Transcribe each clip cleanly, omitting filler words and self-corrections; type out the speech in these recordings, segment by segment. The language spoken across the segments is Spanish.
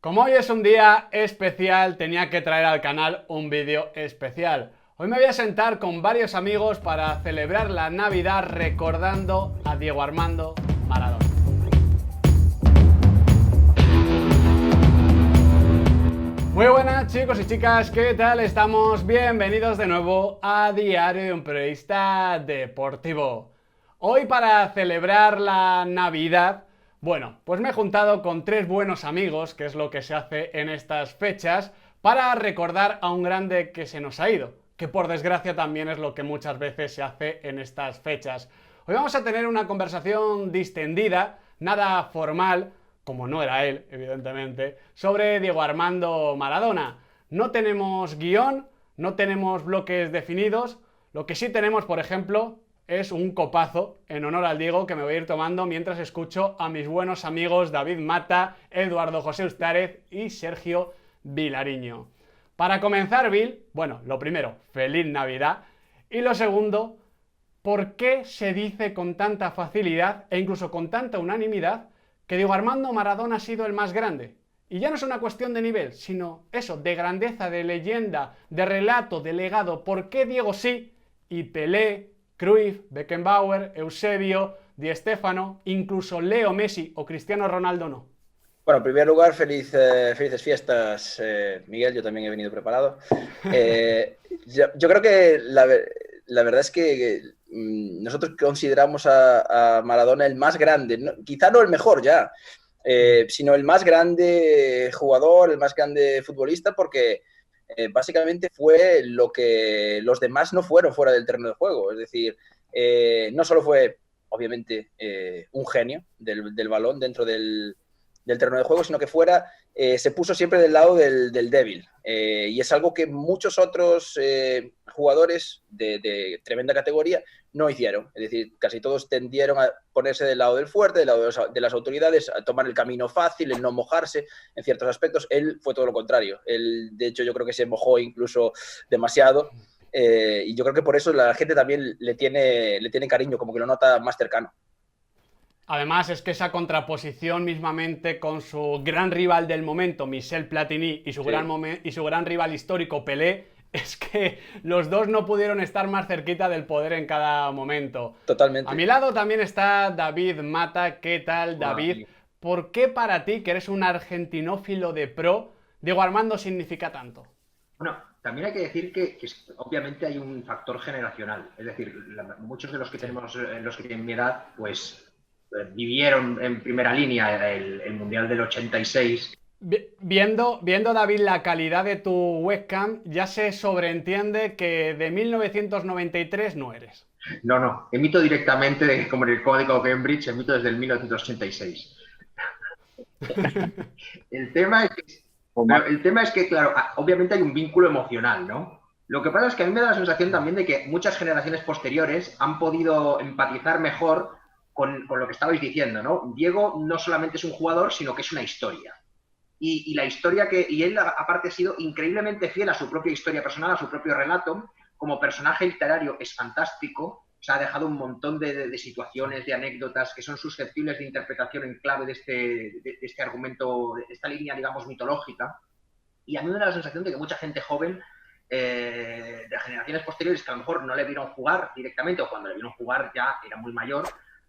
Como hoy es un día especial, tenía que traer al canal un vídeo especial. Hoy me voy a sentar con varios amigos para celebrar la Navidad recordando a Diego Armando Maradona. Muy buenas chicos y chicas, ¿qué tal estamos? Bienvenidos de nuevo a Diario de un Periodista Deportivo. Hoy para celebrar la Navidad, bueno, pues me he juntado con tres buenos amigos, que es lo que se hace en estas fechas, para recordar a un grande que se nos ha ido, que por desgracia también es lo que muchas veces se hace en estas fechas. Hoy vamos a tener una conversación distendida, nada formal, como no era él, evidentemente, sobre Diego Armando Maradona. No tenemos guión, no tenemos bloques definidos, lo que sí tenemos, por ejemplo, es un copazo en honor al Diego que me voy a ir tomando mientras escucho a mis buenos amigos David Mata, Eduardo José Ustares y Sergio Vilariño. Para comenzar, Bill, bueno, lo primero, feliz Navidad, y lo segundo, ¿por qué se dice con tanta facilidad e incluso con tanta unanimidad que Diego Armando Maradona ha sido el más grande? Y ya no es una cuestión de nivel, sino eso, de grandeza, de leyenda, de relato, de legado. ¿Por qué Diego sí y Pelé, Cruyff, Beckenbauer, Eusebio, Di Stéfano, incluso Leo Messi o Cristiano Ronaldo no? Bueno, en primer lugar, felices fiestas, Miguel. Yo también he venido preparado. Yo creo que la verdad es que nosotros consideramos a Maradona el más grande, quizá no el mejor ya, sino el más grande jugador, el más grande futbolista, porque básicamente fue lo que los demás no fueron fuera del terreno de juego. Es decir, no solo fue, obviamente, un genio del balón dentro del terreno de juego, sino que se puso siempre del lado del débil. Y es algo que muchos otros jugadores de tremenda categoría no hicieron. Es decir, casi todos tendieron a ponerse del lado del fuerte, del lado de las autoridades, a tomar el camino fácil, el no mojarse en ciertos aspectos. Él fue todo lo contrario. Él, de hecho, yo creo que se mojó incluso demasiado. Y yo creo que por eso la gente también le tiene cariño, como que lo nota más cercano. Además, es que esa contraposición mismamente con su gran rival del momento, Michel Platini, y Sí, y su gran rival histórico, Pelé, es que los dos no pudieron estar más cerquita del poder en cada momento. A mi totalmente. lado también está David Mata. ¿Qué tal, Hola, David? Miguel. ¿Por qué para ti, que eres un argentinófilo de pro, Diego Armando significa tanto? Bueno, también hay que decir que obviamente hay un factor generacional. Es decir, muchos de los que Sí. tenemos, los que tienen mi edad, pues vivieron en primera línea el Mundial del 86. Viendo, David, la calidad de tu webcam, ya se sobreentiende que de 1993 no eres. No, no, emito directamente, como en el código Cambridge, emito desde el 1986. El tema es que, el tema es que, claro, obviamente hay un vínculo emocional, ¿no? Lo que pasa es que a mí me da la sensación también de que muchas generaciones posteriores han podido empatizar mejor con lo que estabais diciendo, ¿no? Diego no solamente es un jugador, sino que es una historia. Y la historia y él aparte ha sido increíblemente fiel a su propia historia personal, a su propio relato. Como personaje literario es fantástico. O sea, ha dejado un montón de situaciones, de anécdotas que son susceptibles de interpretación en clave de este argumento, de esta línea, digamos, mitológica. Y a mí me da la sensación de que mucha gente joven de generaciones posteriores que a lo mejor no le vieron jugar directamente, o cuando le vieron jugar ya era muy mayor,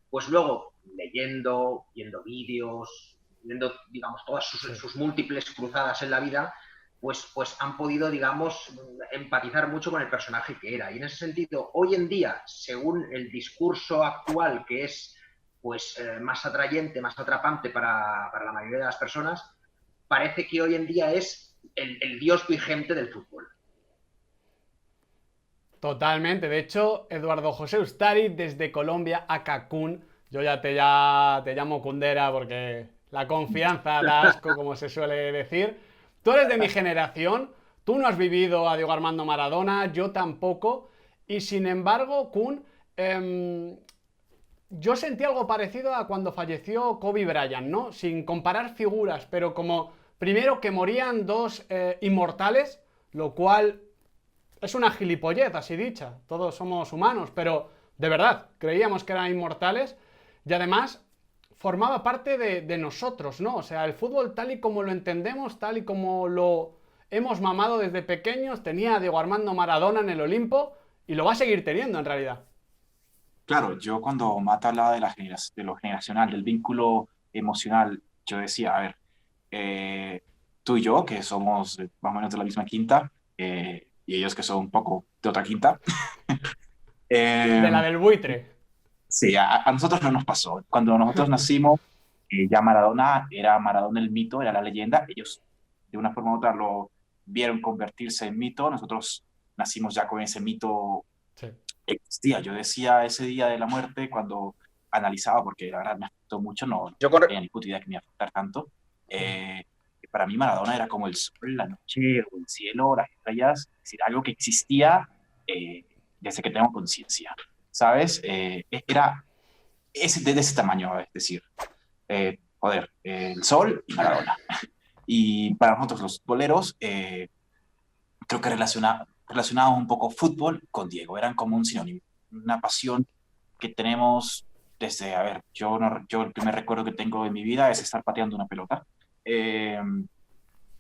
pues luego leyendo, viendo vídeos, viendo, digamos, todas Sí. sus múltiples cruzadas en la vida, pues han podido, digamos, empatizar mucho con el personaje que era. Y en ese sentido, hoy en día, según el discurso actual, que es pues más atrayente, más atrapante para la mayoría de las personas, parece que hoy en día es el dios vigente del fútbol. Totalmente. De hecho, Eduardo José Ustari desde Colombia a Cancún. Yo ya te llamo Cundera porque la confianza da asco, como se suele decir. Tú eres de mi generación. Tú no has vivido a Diego Armando Maradona, yo tampoco. Y sin embargo, Kun, yo sentí algo parecido a cuando falleció Kobe Bryant, ¿no? Sin comparar figuras, pero como primero que morían dos inmortales, lo cual es una gilipollez, así dicha. Todos somos humanos, pero de verdad, creíamos que eran inmortales. Y además, formaba parte de nosotros, ¿no? O sea, el fútbol tal y como lo entendemos, tal y como lo hemos mamado desde pequeños, tenía a Diego Armando Maradona en el Olimpo y lo va a seguir teniendo en realidad. Claro, yo cuando Mata hablaba de lo generacional, del vínculo emocional, yo decía, a ver, tú y yo, que somos más o menos de la misma quinta, y ellos que son un poco de otra quinta, De la eh, del buitre. sí, a nosotros no nos pasó. Cuando nosotros nacimos, ya Maradona era Maradona el mito, era la leyenda. Ellos, de una forma u otra, lo vieron convertirse en mito. Nosotros nacimos ya con ese mito Sí. existía. Yo decía ese día de la muerte cuando analizaba, porque la verdad me afectó mucho, no Yo con, tenía ni puta idea que me iba a afectar tanto. Para mí Maradona era como el sol, la noche, o el cielo, las estrellas, es decir, algo que existía eh, desde que tengo conciencia, ¿sabes? Era de ese tamaño, es decir, el sol y Maradona. Y para nosotros los boleros, creo que relacionábamos un poco fútbol con Diego, eran como un sinónimo, una pasión que tenemos desde, a ver, yo el primer recuerdo que tengo de mi vida es estar pateando una pelota, eh,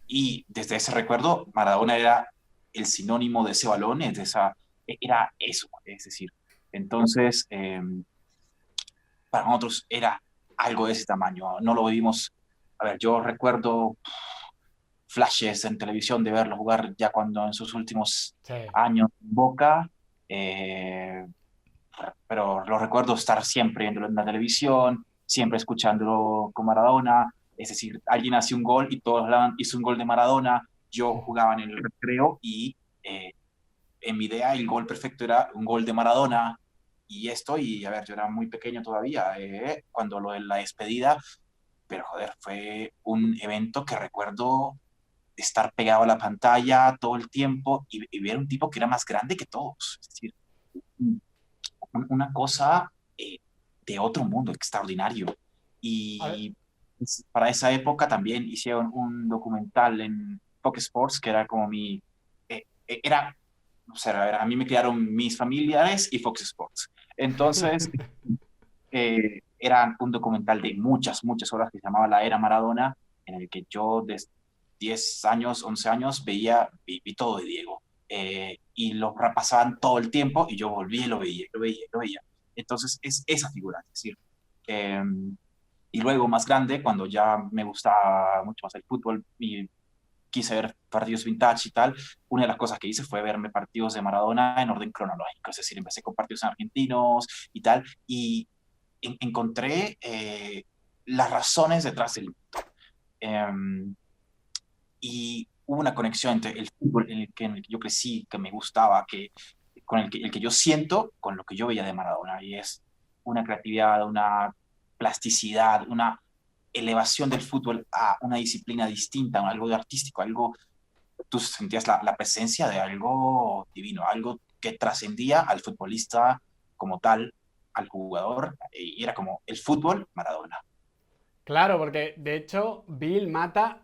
y desde ese recuerdo Maradona era el sinónimo de ese balón, era eso, es decir, entonces para nosotros era algo de ese tamaño, no lo vivimos, a ver, yo recuerdo flashes en televisión de verlo jugar ya cuando en sus últimos Sí. años en Boca, eh, pero lo recuerdo estar siempre viéndolo en la televisión, siempre escuchándolo con Maradona, es decir, alguien hace un gol y todos hablaban, hizo un gol de Maradona, yo jugaba en el recreo y en mi idea el gol perfecto era un gol de Maradona y a ver, yo era muy pequeño todavía, cuando lo de la despedida, pero joder, fue un evento que recuerdo estar pegado a la pantalla todo el tiempo y ver un tipo que era más grande que todos. Es decir, una cosa de otro mundo, extraordinario. A ver, Y para esa época también hicieron un documental en Fox Sports que era como era, o sea, a mí me criaron mis familiares y Fox Sports. Entonces, era un documental de muchas, muchas horas que se llamaba La Era Maradona, en el que yo desde 10 años, 11 años vi todo de Diego. Y lo pasaban todo el tiempo y yo volví y lo veía, lo veía, lo veía. Entonces es esa figura, es decir, eh, y luego más grande, cuando ya me gustaba mucho más el fútbol y quise ver partidos vintage y tal, una de las cosas que hice fue verme partidos de Maradona en orden cronológico, es decir, empecé con partidos argentinos y tal, y encontré las razones detrás del mito. Y hubo una conexión entre el fútbol en el que yo crecí, que me gustaba, con el que yo siento, con lo que yo veía de Maradona, y es una creatividad, una plasticidad, una elevación del fútbol a una disciplina distinta, algo de artístico, algo, tú sentías la presencia de algo divino, algo que trascendía al futbolista como tal, al jugador, y era como el fútbol Maradona. claro, porque de hecho, Bill Mata,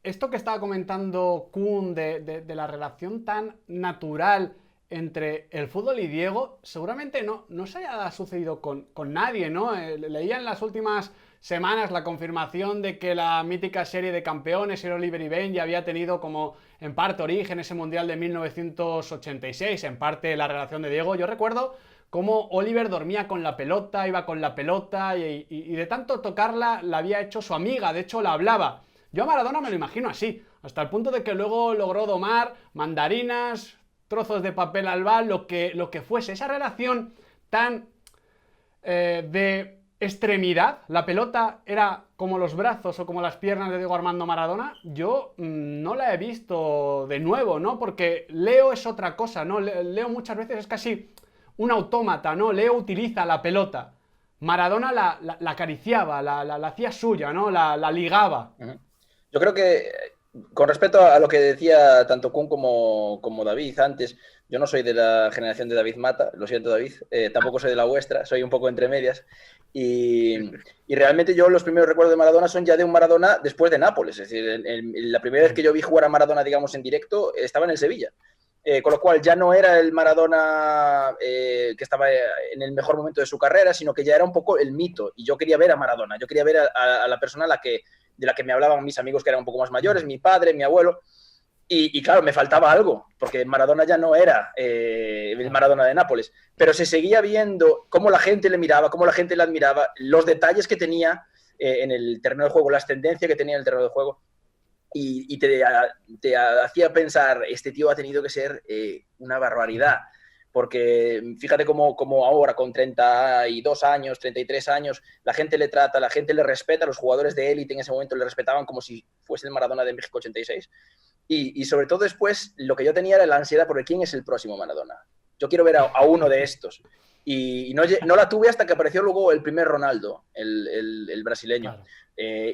esto que estaba comentando Kun de la relación tan natural entre el fútbol y Diego, seguramente no se haya sucedido con nadie, ¿no? Leía en las últimas semanas la confirmación de que la mítica serie de campeones, era Oliver y Ben, ya había tenido como en parte origen ese Mundial de 1986, en parte la relación de Diego. Yo recuerdo cómo Oliver dormía con la pelota, iba con la pelota y de tanto tocarla la había hecho su amiga, de hecho la hablaba. Yo a Maradona me lo imagino así, hasta el punto de que luego logró domar mandarinas, trozos de papel albal, lo que fuese. Esa relación tan de extremidad, la pelota era como los brazos o como las piernas de Diego Armando Maradona, yo no la he visto de nuevo, ¿no? Porque Leo es otra cosa, ¿no? Leo muchas veces es casi un autómata, ¿no? Leo utiliza la pelota. Maradona la acariciaba, la hacía suya, ¿no? La ligaba. Yo creo que con respecto a lo que decía tanto Kun como David antes, yo no soy de la generación de David Mata, lo siento David, tampoco soy de la vuestra, soy un poco entre medias. Y realmente yo los primeros recuerdos de Maradona son ya de un Maradona después de Nápoles. Es decir, la primera vez que yo vi jugar a Maradona, digamos, en directo, estaba en el Sevilla. con lo cual ya no era el Maradona que estaba en el mejor momento de su carrera, sino que ya era un poco el mito. Y yo quería ver a Maradona, yo quería ver a la persona de la que me hablaban mis amigos que eran un poco más mayores, mi padre, mi abuelo. Y claro, me faltaba algo, porque Maradona ya no era el Maradona de Nápoles, pero se seguía viendo cómo la gente le miraba, cómo la gente le admiraba, los detalles que tenía en el terreno de juego, las tendencias que tenía en el terreno de juego. Y te hacía pensar, este tío ha tenido que ser una barbaridad, porque fíjate cómo ahora con 32 años, 33 años, la gente le trata, la gente le respeta, los jugadores de élite en ese momento le respetaban como si fuese el Maradona de México 86. Y sobre todo después, lo que yo tenía era la ansiedad por quién es el próximo Maradona. Yo quiero ver a uno de estos. Y no la tuve hasta que apareció luego el primer Ronaldo, el brasileño. Claro.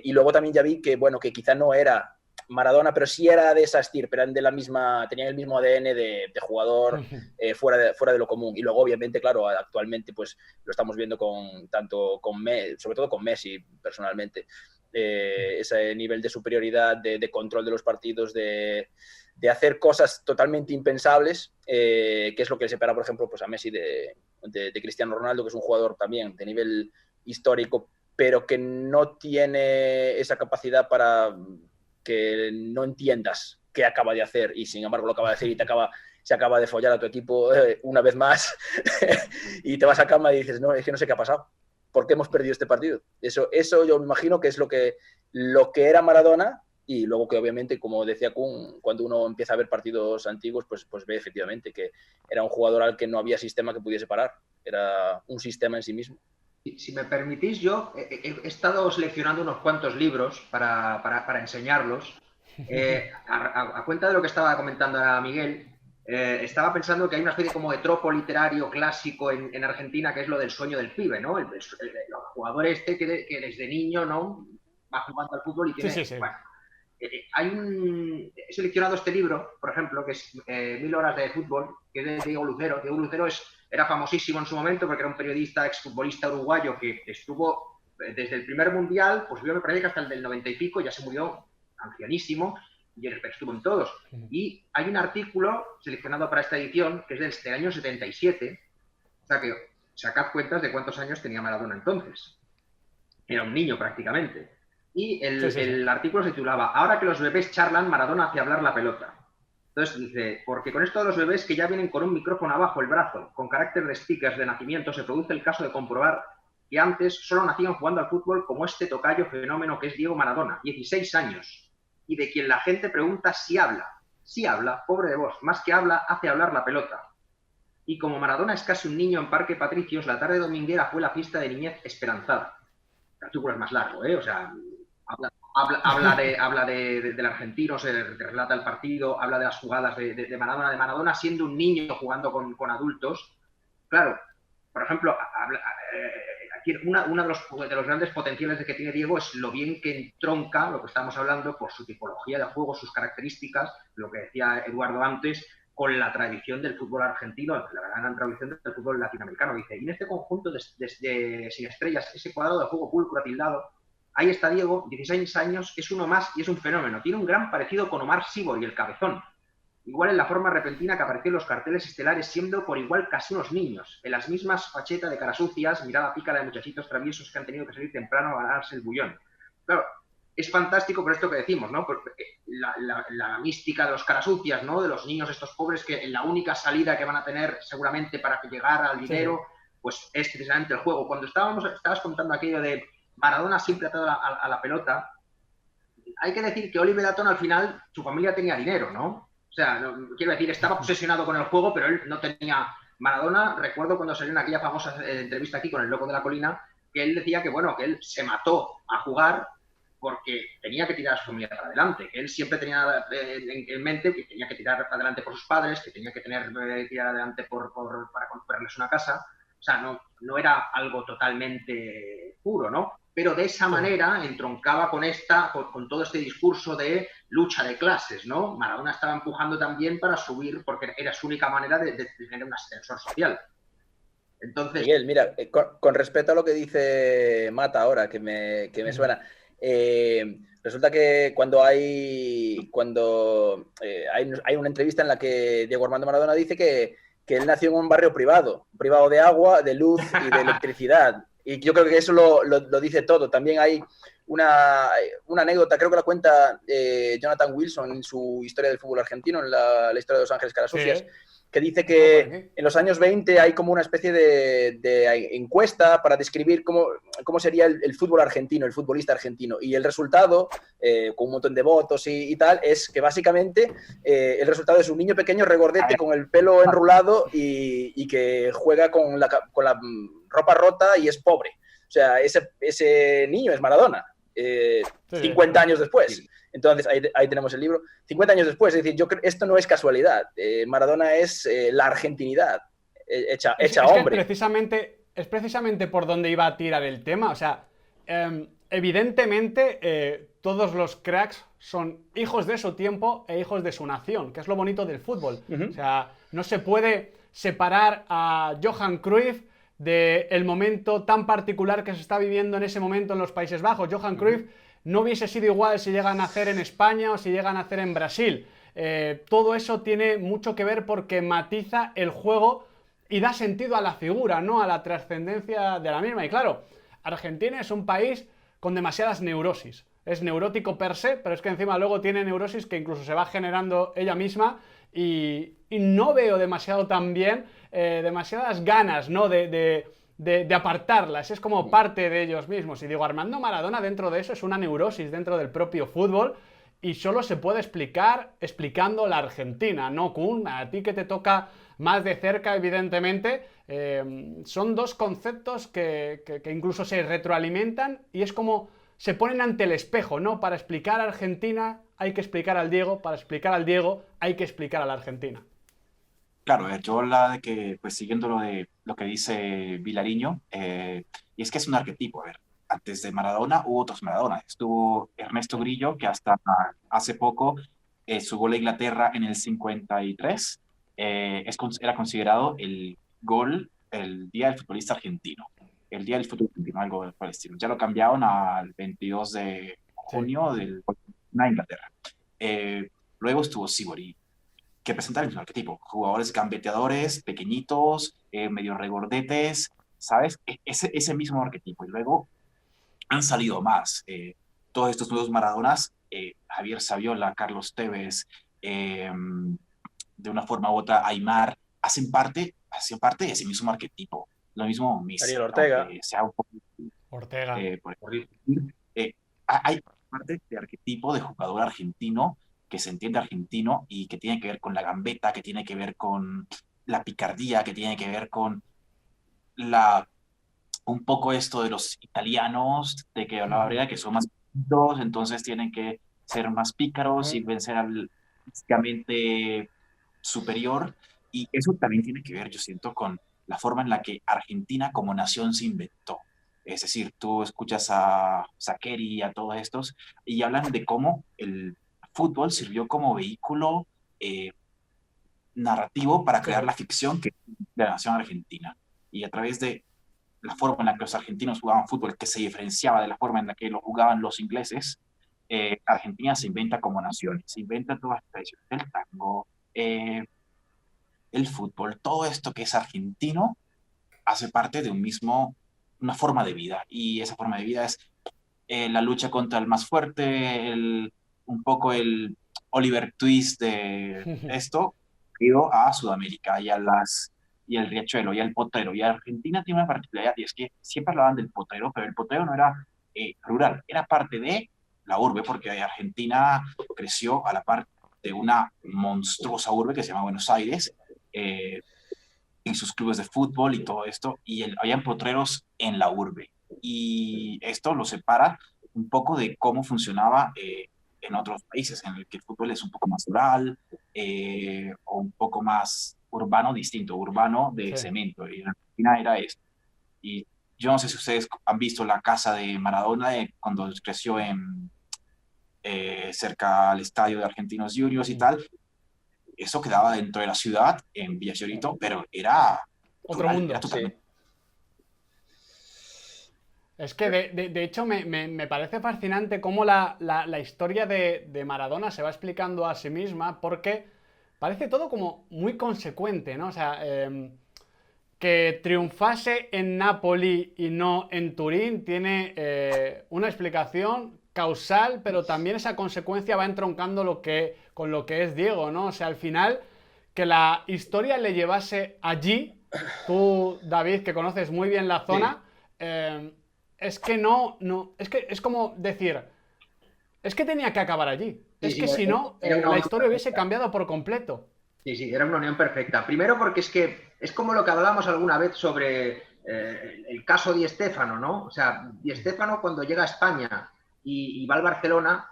Y luego también ya vi que, bueno, que quizá no era Maradona, pero sí era de esa estirpe, eran de la misma, tenían el mismo ADN de jugador fuera de lo común. Y luego, obviamente, claro, actualmente pues lo estamos viendo sobre todo con Messi, personalmente. Ese nivel de superioridad, de control de los partidos, de hacer cosas totalmente impensables, que es lo que separa, por ejemplo, pues a Messi de Cristiano Ronaldo, que es un jugador también de nivel histórico, pero que no tiene esa capacidad para que no entiendas qué acaba de hacer, y sin embargo lo acaba de hacer y se acaba de follar a tu equipo una vez más y te vas a cama y dices, no, es que no sé qué ha pasado. ¿Por qué hemos perdido este partido? Eso yo me imagino que es lo que era Maradona, y luego que obviamente, como decía Kun, cuando uno empieza a ver partidos antiguos, pues ve efectivamente que era un jugador al que no había sistema que pudiese parar, era un sistema en sí mismo. Si me permitís, yo he estado seleccionando unos cuantos libros para enseñarlos. A cuenta de lo que estaba comentando a Miguel, estaba pensando que hay una especie como de tropo literario clásico en Argentina, que es lo del sueño del pibe, ¿no? El jugador que desde niño, ¿no?, va jugando al fútbol y tiene... Sí. Bueno, he seleccionado este libro, por ejemplo, que es 1000 horas de fútbol, que es de Diego Lucero. Diego Lucero era famosísimo en su momento porque era un periodista, exfutbolista uruguayo que estuvo desde el primer mundial, pues me parece que hasta el del 90 y pico, ya se murió ancianísimo, y estuvo en todos. Y hay un artículo seleccionado para esta edición que es del año 77, o sea que sacad cuentas de cuántos años tenía Maradona entonces. Era un niño prácticamente. Y el artículo se titulaba "Ahora que los bebés charlan, Maradona hace hablar la pelota". Entonces dice, porque con esto de los bebés que ya vienen con un micrófono abajo el brazo, con carácter de stickers de nacimiento, se produce el caso de comprobar que antes solo nacían jugando al fútbol como este tocayo fenómeno que es Diego Maradona, 16 años, y de quien la gente pregunta si habla. Sí habla, pobre de vos, más que habla, hace hablar la pelota. Y como Maradona es casi un niño en Parque Patricios, la tarde dominguera fue la fiesta de niñez esperanzada. El artículo es más largo, o sea... Habla del argentino, se relata el partido, habla de las jugadas de Maradona siendo un niño jugando con adultos. Claro, por ejemplo, uno de los grandes potenciales que tiene Diego es lo bien que entronca, lo que estamos hablando, por su tipología de juego, sus características, lo que decía Eduardo antes, con la tradición del fútbol argentino, la gran tradición del fútbol latinoamericano. Dice, y en este conjunto de sin estrellas, ese cuadrado de juego pulcro atildado, ahí está Diego, 16 años, es uno más y es un fenómeno. Tiene un gran parecido con Omar Sibor y el Cabezón. Igual en la forma repentina que apareció en los carteles estelares, siendo por igual casi unos niños, en las mismas fachetas de caras sucias, mirada pícara de muchachitos traviesos que han tenido que salir temprano a ganarse el bullón. Claro, es fantástico por esto que decimos, ¿no? Porque la mística de los caras sucias, ¿no? De los niños estos pobres que la única salida que van a tener seguramente para llegar al dinero, pues es precisamente el juego. Cuando estabas contando aquello de Maradona siempre atado a la pelota, hay que decir que Oliver Atom al final, su familia tenía dinero, ¿no? O sea, quiero decir, estaba obsesionado con el juego, pero él no tenía... Maradona, recuerdo cuando salió en aquella famosa entrevista aquí con el Loco de la Colina, que él decía que, bueno, que él se mató a jugar porque tenía que tirar a su familia para adelante, que él siempre tenía en mente que tenía que tirar para adelante por sus padres, que tenía que tirar adelante para comprarles una casa. O sea, no era algo totalmente puro, ¿no? Pero de esa manera entroncaba con todo este discurso de lucha de clases, ¿no? Maradona estaba empujando también para subir, porque era su única manera de tener un ascensor social. Entonces... Miguel, mira, con respecto a lo que dice Mata ahora, que me suena, resulta que cuando hay Messi, cuando hay una entrevista en la que Diego Armando Maradona dice que él nació en un barrio privado de agua, de luz y de electricidad. Y yo creo que eso lo dice todo. También hay una anécdota, creo que la cuenta Jonathan Wilson en su historia del fútbol argentino, en la historia de Los Ángeles Carasucias, sí, que dice que en los años 20 hay como una especie de encuesta para describir cómo sería el fútbol argentino, el futbolista argentino. Y el resultado, con un montón de votos y tal, es que básicamente el resultado es un niño pequeño regordete con el pelo enrulado y que juega con la ropa rota y es pobre. O sea, ese niño es Maradona, 50 años después. Sí. Entonces, ahí tenemos el libro. 50 años después, es decir, yo creo que esto no es casualidad. Maradona es la argentinidad hecha hombre. Es precisamente por donde iba a tirar el tema. O sea, evidentemente, todos los cracks son hijos de su tiempo e hijos de su nación, que es lo bonito del fútbol. O sea, no se puede separar a Johan Cruyff del momento tan particular que se está viviendo en ese momento en los Países Bajos. Johan Cruyff no hubiese sido igual si llega a nacer en España o si llega a nacer en Brasil. Todo eso tiene mucho que ver porque matiza el juego y da sentido a la figura, ¿no? A la trascendencia de la misma. Y claro, Argentina es un país con demasiadas neurosis. Es neurótico per se, pero es que encima luego tiene neurosis que incluso se va generando ella misma y no veo demasiado también, demasiadas ganas, ¿no? de apartarlas. Es como parte de ellos mismos. Y digo, Armando Maradona dentro de eso es una neurosis dentro del propio fútbol y solo se puede explicar explicando la Argentina, ¿no, Kun? A ti que te toca más de cerca, evidentemente, son dos conceptos que incluso se retroalimentan y es como se ponen ante el espejo, ¿no? Para explicar a Argentina hay que explicar al Diego, para explicar al Diego hay que explicar a la Argentina. Claro, yo la de que, pues siguiendo lo que dice Vilariño, y es que es un arquetipo, a ver, antes de Maradona hubo otros Maradonas, estuvo Ernesto Grillo, que hasta hace poco su gol a Inglaterra en el 53 era considerado el Día del Futbolista Argentino, el Día del Fútbol Argentino, algo palestino. Ya lo cambiaron al 22 de junio de Inglaterra. Luego estuvo Sibori, que presenta el mismo arquetipo, jugadores gambeteadores, pequeñitos, medio regordetes, ¿sabes? Ese mismo arquetipo. Y luego han salido más. Todos estos nuevos Maradonas, Javier Saviola, Carlos Tevez, de una forma u otra, Aimar, hacen parte de ese mismo arquetipo. Lo mismo Messi. Ariel Ortega. Ortega. Hay parte de arquetipo de jugador argentino que se entiende argentino y que tiene que ver con la gambeta, que tiene que ver con la picardía, que tiene que ver con un poco esto de los italianos, de que la verdad que son más pícaros, entonces tienen que ser más pícaros y vencer al físicamente superior. Y eso también tiene que ver, yo siento, con la forma en la que Argentina como nación se inventó. Es decir, tú escuchas a Saccheri y a todos estos y hablan de cómo el fútbol sirvió como vehículo narrativo para crear la ficción que es la nación argentina. Y a través de la forma en la que los argentinos jugaban fútbol, que se diferenciaba de la forma en la que lo jugaban los ingleses, Argentina se inventa como nación, se inventa todas las tradiciones del tango, el fútbol, todo esto que es argentino hace parte de una forma de vida, y esa forma de vida es la lucha contra el más fuerte, un poco el Oliver Twist de esto, ido a Sudamérica y el riachuelo y el potrero. Y Argentina tiene una particularidad, y es que siempre hablaban del potrero, pero el potrero no era rural, era parte de la urbe, porque Argentina creció a la par de una monstruosa urbe que se llama Buenos Aires, en sus clubes de fútbol y todo esto, y habían potreros en la urbe. Y esto lo separa un poco de cómo funcionaba en otros países, en el que el fútbol es un poco más rural, o un poco más urbano, distinto, urbano de cemento. Y en Argentina era esto. Y yo no sé si ustedes han visto la casa de Maradona cuando creció cerca al estadio de Argentinos Juniors y tal. Eso quedaba dentro de la ciudad, en Villa Fiorito, pero era otro mundo. Era totalmente... Es que de hecho me parece fascinante cómo la historia de Maradona se va explicando a sí misma porque parece todo como muy consecuente, ¿no? O sea, que triunfase en Napoli y no en Turín tiene una explicación causal, pero también esa consecuencia va entroncando con lo que es Diego, ¿no? O sea, al final, que la historia le llevase allí, tú, David, que conoces muy bien la Sí, zona, es que no, es que es como decir, es que tenía que acabar allí. sí, Es sí, que si no, era una la unión historia hubiese perfecta. cambiado por completo. Sí, sí, era una unión perfecta. Primero porque es que es como lo que hablábamos alguna vez sobre el caso Di Stéfano, ¿no? O sea, Di Stéfano cuando llega a España y va al Barcelona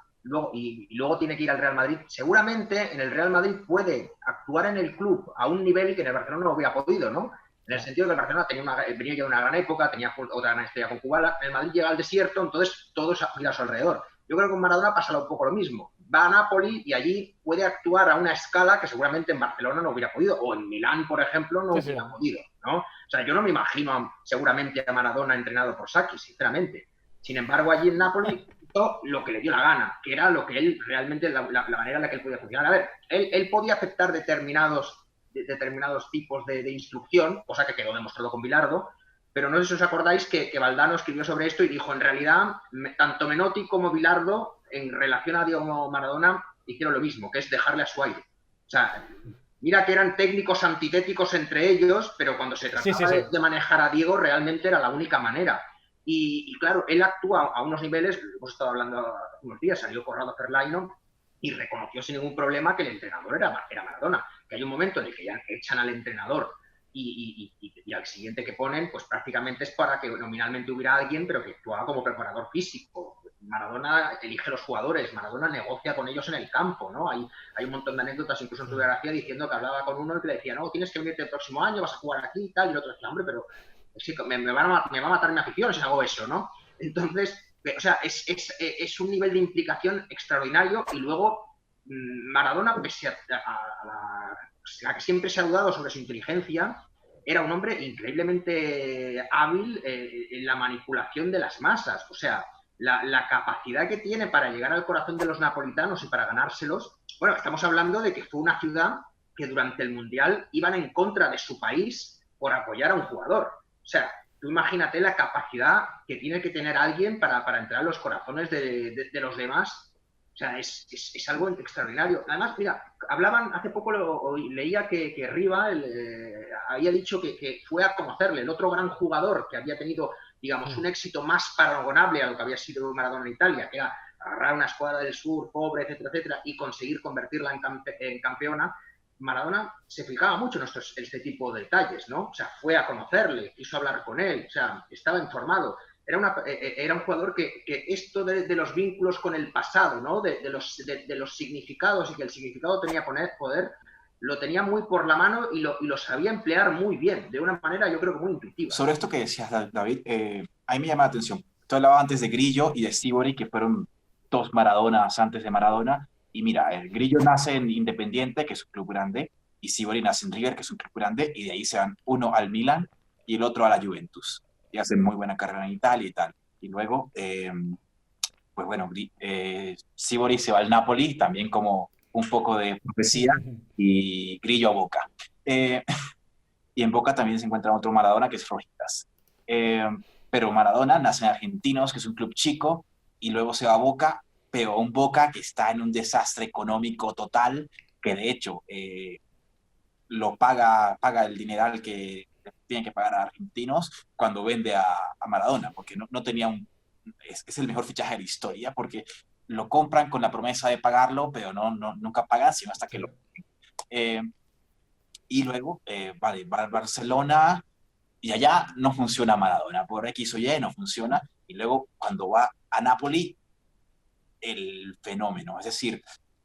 y luego tiene que ir al Real Madrid, seguramente en el Real Madrid puede actuar en el club a un nivel que en el Barcelona no hubiera podido, ¿no? En el Claro. sentido que el Barcelona venía ya de una gran época, tenía otra gran estrella con Kubala, en el Madrid llega al desierto, entonces todo gira a su alrededor. Yo creo que con Maradona pasa un poco lo mismo. Va a Nápoli y allí puede actuar a una escala que seguramente en Barcelona no hubiera podido, o en Milán, por ejemplo, no Sí, sí. hubiera podido, ¿no? O sea, yo no me imagino seguramente a Maradona entrenado por Sacchi, sinceramente. Sin embargo, allí en Nápoli hizo lo que le dio la gana, que era lo que él realmente, la manera en la que él podía funcionar. A ver, él podía aceptar determinados tipos de instrucción, cosa que quedó demostrado con Bilardo, pero no sé si os acordáis que Valdano escribió sobre esto y dijo, en realidad, tanto Menotti como Bilardo, en relación a Diego Maradona, hicieron lo mismo, que es dejarle a su aire. O sea, mira que eran técnicos antitéticos entre ellos, pero cuando se Sí, sí, trataba sí. de manejar a Diego, realmente era la única manera. Y claro, él actúa a unos niveles, hemos estado hablando hace unos días, salió Corrado Ferlaino y reconoció sin ningún problema que el entrenador era Maradona. Que hay un momento en el que ya echan al entrenador y al siguiente que ponen, pues prácticamente es para que nominalmente hubiera alguien, pero que actuaba como preparador físico. Maradona elige los jugadores, Maradona negocia con ellos en el campo, ¿no? Hay un montón de anécdotas, incluso en su biografía, diciendo que hablaba con uno y que le decía, no, tienes que venirte el próximo año, vas a jugar aquí y tal, y el otro decía, hombre, pero sí, me va a matar mi afición si hago eso, ¿no? Entonces, o sea, es un nivel de implicación extraordinario y luego Maradona, pese a que siempre se ha dudado sobre su inteligencia, era un hombre increíblemente hábil en la manipulación de las masas. O sea, la capacidad que tiene para llegar al corazón de los napolitanos y para ganárselos. Bueno, estamos hablando de que fue una ciudad que durante el Mundial iban en contra de su país por apoyar a un jugador. O sea, tú imagínate la capacidad que tiene que tener alguien para entrar en los corazones de los demás. O sea, es algo extraordinario. Además, mira, hablaban, hace poco leía que Riva había dicho que fue a conocerle, el otro gran jugador que había tenido, digamos, un éxito más paragonable a lo que había sido Maradona en Italia, que era agarrar una escuadra del sur, pobre, etcétera, etcétera, y conseguir convertirla en campeona. Maradona se fijaba mucho en este tipo de detalles, ¿no? O sea, fue a conocerle, quiso hablar con él, o sea, estaba informado. Era un jugador que esto de los vínculos con el pasado, ¿no? De los significados y que el significado tenía poder, lo tenía muy por la mano y lo sabía emplear muy bien, de una manera yo creo que muy intuitiva. Sobre esto que decías, David, a mí me llama la atención. Tú hablabas antes de Grillo y de Sívori, que fueron dos Maradonas antes de Maradona. Y mira, el Grillo nace en Independiente, que es un club grande, y Sívori nace en River, que es un club grande, y de ahí se van uno al Milan y el otro a la Juventus. Y hacen muy buena carrera en Italia y tal. Y luego, pues bueno, Sívori se va al Napoli, también como un poco de profecía, y Grillo a Boca. Eh, y en Boca también se encuentra otro Maradona que es Rojitas. Eh, pero Maradona nace en Argentinos, que es un club chico, y luego se va a Boca, pero un Boca que está en un desastre económico total, que de hecho lo paga el dineral que tiene que pagar a Argentinos cuando vende a Maradona, porque no tenía es el mejor fichaje de la historia, porque lo compran con la promesa de pagarlo, pero nunca pagan, sino hasta que Sí. lo... Eh, y luego vale, va al Barcelona y allá no funciona Maradona, por X o Y no funciona, y luego cuando va a Napoli, el fenómeno, es decir,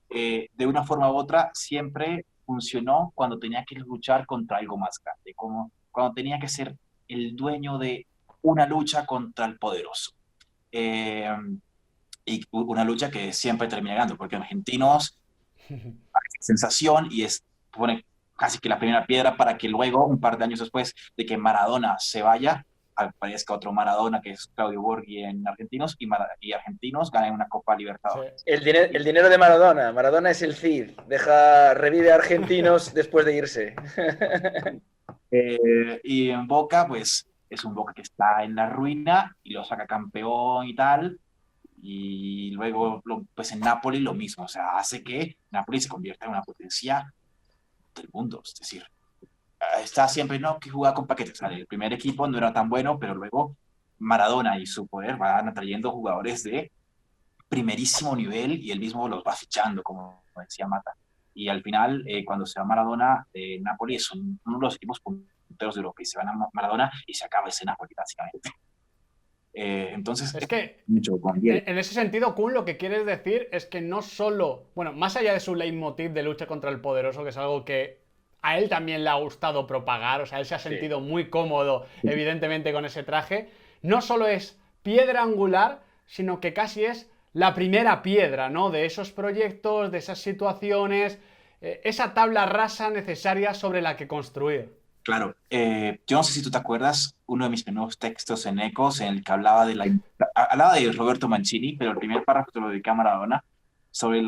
de una forma u otra siempre funcionó cuando tenía que luchar contra algo más grande, como cuando tenía que ser el dueño de una lucha contra el poderoso. Eh, y una lucha que siempre termina ganando, porque Argentinos sensación y pone casi que la primera piedra para que luego, un par de años después de que Maradona se vaya, aparezca otro Maradona, que es Claudio Borghi en Argentinos, y Argentinos ganen una Copa Libertadores. Sí. El dinero de Maradona. Maradona es el Cid. Revive a Argentinos después de irse. Y en Boca, pues es un Boca que está en la ruina y lo saca campeón y tal. Y luego, pues en Napoli lo mismo, o sea, hace que Napoli se convierta en una potencia del mundo. Es decir, está siempre, ¿no?, que juega con paquetes. O sea, el primer equipo no era tan bueno, pero luego Maradona y su poder van atrayendo jugadores de primerísimo nivel y él mismo los va fichando, como decía Mata. Y al final, cuando se va Maradona, Napoli es uno de los equipos punteros de Europa y se van a Maradona y se acaba ese Napoli, básicamente. Entonces, Es que mucho con Biel. en ese sentido, Kun, lo que quieres decir es que no solo, bueno, más allá de su leitmotiv de lucha contra el poderoso, que es algo que a él también le ha gustado propagar, o sea, él se ha sentido muy cómodo, evidentemente, con ese traje, no solo es piedra angular, sino que casi es la primera piedra, ¿no?, de esos proyectos, de esas situaciones, esa tabla rasa necesaria sobre la que construir. Claro, yo no sé si tú te acuerdas, uno de mis primeros textos en Ecos, en el que hablaba hablaba de Roberto Mancini, pero el primer párrafo te lo dediqué a Maradona, sobre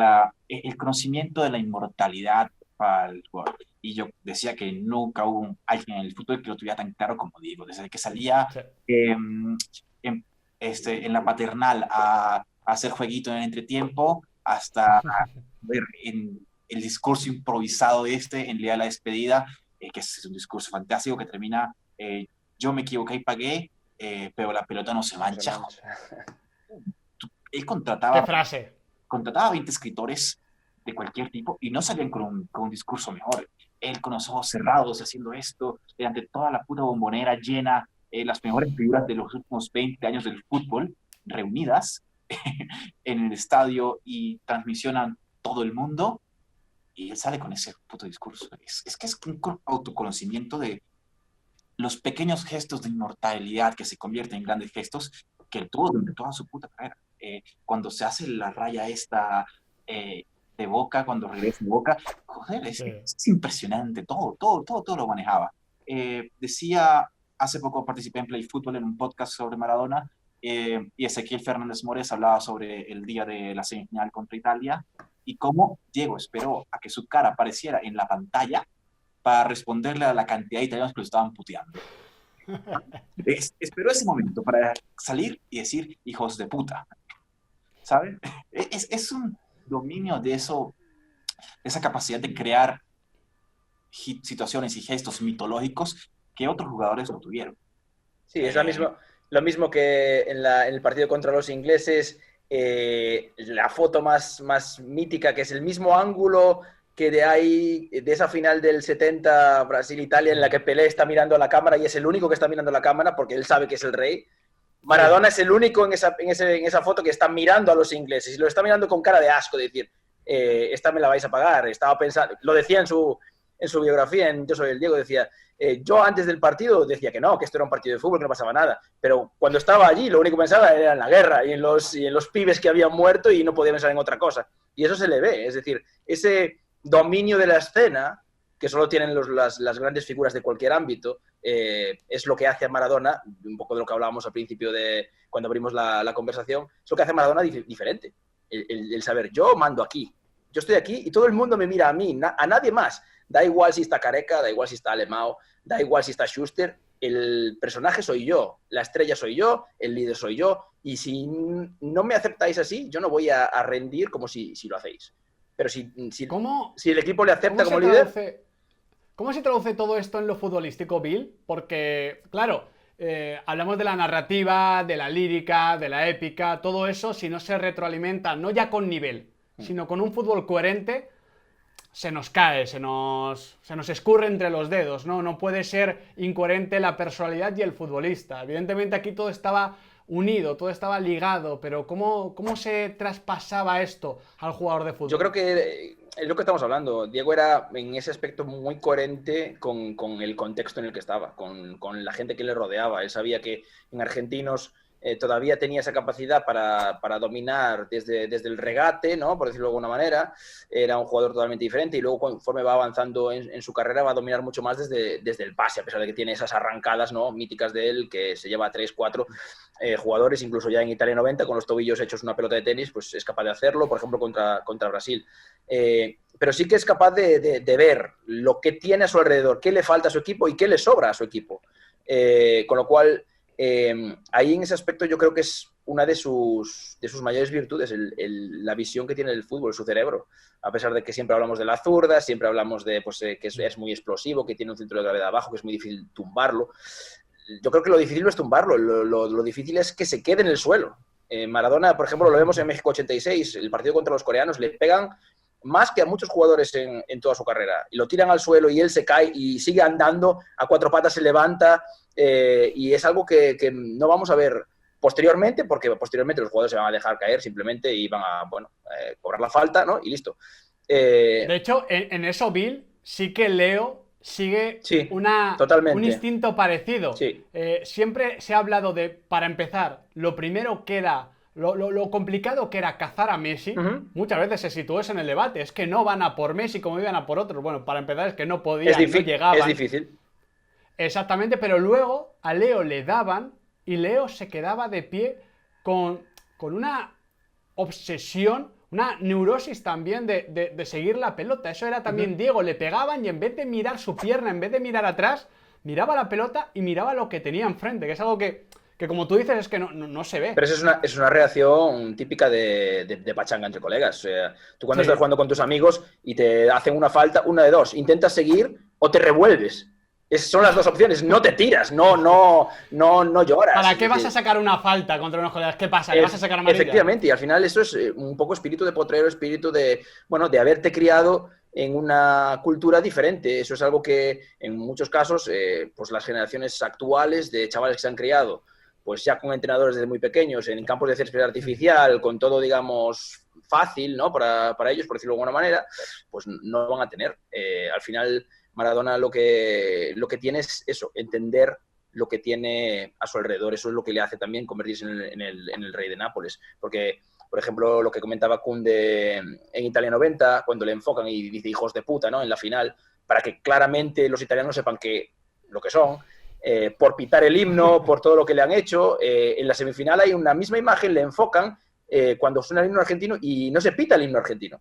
el conocimiento de la inmortalidad para el jugador. Y yo decía que nunca hubo alguien en el fútbol que lo tuviera tan claro como Diego, desde que salía Sí. en la paternal a hacer jueguito en el entretiempo, hasta ver en el discurso improvisado en el día de la despedida, que es un discurso fantástico que termina, yo me equivoqué y pagué, pero la pelota no se mancha. Él ¿Qué contrataba frase? 20 escritores de cualquier tipo y no salían con un discurso mejor. Él con los ojos cerrados haciendo esto, delante de toda la puta bombonera llena, las mejores figuras de los últimos 20 años del fútbol reunidas en el estadio y transmisión a todo el mundo, y él sale con ese puto discurso. Es que es un autoconocimiento de los pequeños gestos de inmortalidad que se convierten en grandes gestos que él tuvo durante toda su puta carrera. Cuando se hace la raya esta de Boca, cuando regresa de Boca, joder, es impresionante, todo lo manejaba. Decía, hace poco participé en Play Fútbol en un podcast sobre Maradona, y Ezequiel Fernández Mores hablaba sobre el día de la semifinal contra Italia y cómo Diego esperó a que su cara apareciera en la pantalla para responderle a la cantidad de italianos que lo estaban puteando. Esperó ese momento para salir y decir hijos de puta, ¿sabes? Es un dominio de eso, de esa capacidad de crear situaciones y gestos mitológicos que otros jugadores no tuvieron. Sí, es lo mismo que en el partido contra los ingleses, la foto más mítica, que es el mismo ángulo que de esa final del 70 Brasil-Italia, en la que Pelé está mirando a la cámara y es el único que está mirando a la cámara porque él sabe que es el rey. Maradona es el único en esa foto que está mirando a los ingleses y lo está mirando con cara de asco, de decir, esta me la vais a pagar. Estaba pensando, lo decía en su biografía, en Yo soy el Diego, decía, yo antes del partido decía que esto era un partido de fútbol, que no pasaba nada, pero cuando estaba allí lo único que pensaba era en la guerra y en los pibes que habían muerto y no podía pensar en otra cosa. Y eso se le ve, es decir, ese dominio de la escena que solo tienen las grandes figuras de cualquier ámbito, es lo que hace a Maradona, un poco de lo que hablábamos al principio de cuando abrimos la conversación, es lo que hace a Maradona diferente. El saber, yo mando aquí, yo estoy aquí y todo el mundo me mira a mí, a nadie más. Da igual si está Careca, da igual si está Alemão, da igual si está Schuster, el personaje soy yo, la estrella soy yo, el líder soy yo, y si no me aceptáis así, yo no voy a rendir como si lo hacéis. Pero si el equipo le acepta como líder... ¿Cómo se traduce todo esto en lo futbolístico, Bill? Porque, claro, hablamos de la narrativa, de la lírica, de la épica, todo eso, si no se retroalimenta, no ya con nivel, sino con un fútbol coherente, se nos cae, se nos escurre entre los dedos, ¿no? No puede ser incoherente la personalidad y el futbolista. Evidentemente aquí todo estaba unido, todo estaba ligado, pero ¿cómo se traspasaba esto al jugador de fútbol? Yo creo que es lo que estamos hablando. Diego era en ese aspecto muy coherente con el contexto en el que estaba, con la gente que le rodeaba. Él sabía que en Argentinos todavía tenía esa capacidad para dominar desde el regate, ¿no? Por decirlo de alguna manera. Era un jugador totalmente diferente y luego conforme va avanzando en su carrera va a dominar mucho más desde el pase, a pesar de que tiene esas arrancadas, ¿no? Míticas de él, que se lleva a 3, 4 jugadores, incluso ya en Italia 90, con los tobillos hechos una pelota de tenis, pues es capaz de hacerlo, por ejemplo, contra Brasil. Pero sí que es capaz de ver lo que tiene a su alrededor, qué le falta a su equipo y qué le sobra a su equipo. Con lo cual, ahí en ese aspecto yo creo que es una de sus mayores virtudes, la visión que tiene del fútbol, su cerebro. A pesar de que siempre hablamos de la zurda, siempre hablamos de pues, que es muy explosivo, que tiene un centro de gravedad bajo, que es muy difícil tumbarlo. Yo creo que lo difícil no es tumbarlo, lo difícil es que se quede en el suelo. Maradona, por ejemplo, lo vemos en México 86, el partido contra los coreanos, le pegan más que a muchos jugadores en toda su carrera. Y lo tiran al suelo y él se cae y sigue andando, a 4 patas se levanta, y es algo que no vamos a ver posteriormente, porque posteriormente los jugadores se van a dejar caer simplemente y van a cobrar la falta, ¿no? Y listo. De hecho, en eso, Bill, sí que Leo sigue sí, un instinto parecido. Sí. Siempre se ha hablado de, para empezar, lo primero que era, lo complicado que era cazar a Messi. Muchas veces se situó eso en el debate. Es que no van a por Messi como iban a por otros. Bueno, para empezar es que no podían, no llegaban. Es difícil. Exactamente, pero luego a Leo le daban y Leo se quedaba de pie con una obsesión, una neurosis también de seguir la pelota. Eso era también Diego, le pegaban y en vez de mirar su pierna, en vez de mirar atrás, miraba la pelota y miraba lo que tenía enfrente, que es algo que como tú dices es que no se ve. Pero eso es una reacción típica de pachanga entre colegas. O sea, tú cuando estás jugando con tus amigos y te hacen una falta, una de dos, intentas seguir o te revuelves. Esas son las dos opciones, no te tiras, no lloras. ¿Para qué vas a sacar una falta contra unos colegas? ¿Qué pasa? ¿Le vas a sacar amarilla? Efectivamente, y al final eso es un poco espíritu de potrero, espíritu de haberte criado en una cultura diferente. Eso es algo que en muchos casos, pues las generaciones actuales de chavales que se han criado, pues ya con entrenadores desde muy pequeños, en campos de césped artificial, con todo, digamos, fácil, ¿no? Para ellos, por decirlo de alguna manera, pues no van a tener. Al final, Maradona lo que tiene es eso, entender lo que tiene a su alrededor. Eso es lo que le hace también convertirse en el rey de Nápoles. Porque, por ejemplo, lo que comentaba Koundé en Italia 90, cuando le enfocan y dice hijos de puta, ¿no? En la final, para que claramente los italianos sepan lo que son, por pitar el himno, por todo lo que le han hecho. En la semifinal hay una misma imagen, le enfocan cuando suena el himno argentino y no se pita el himno argentino.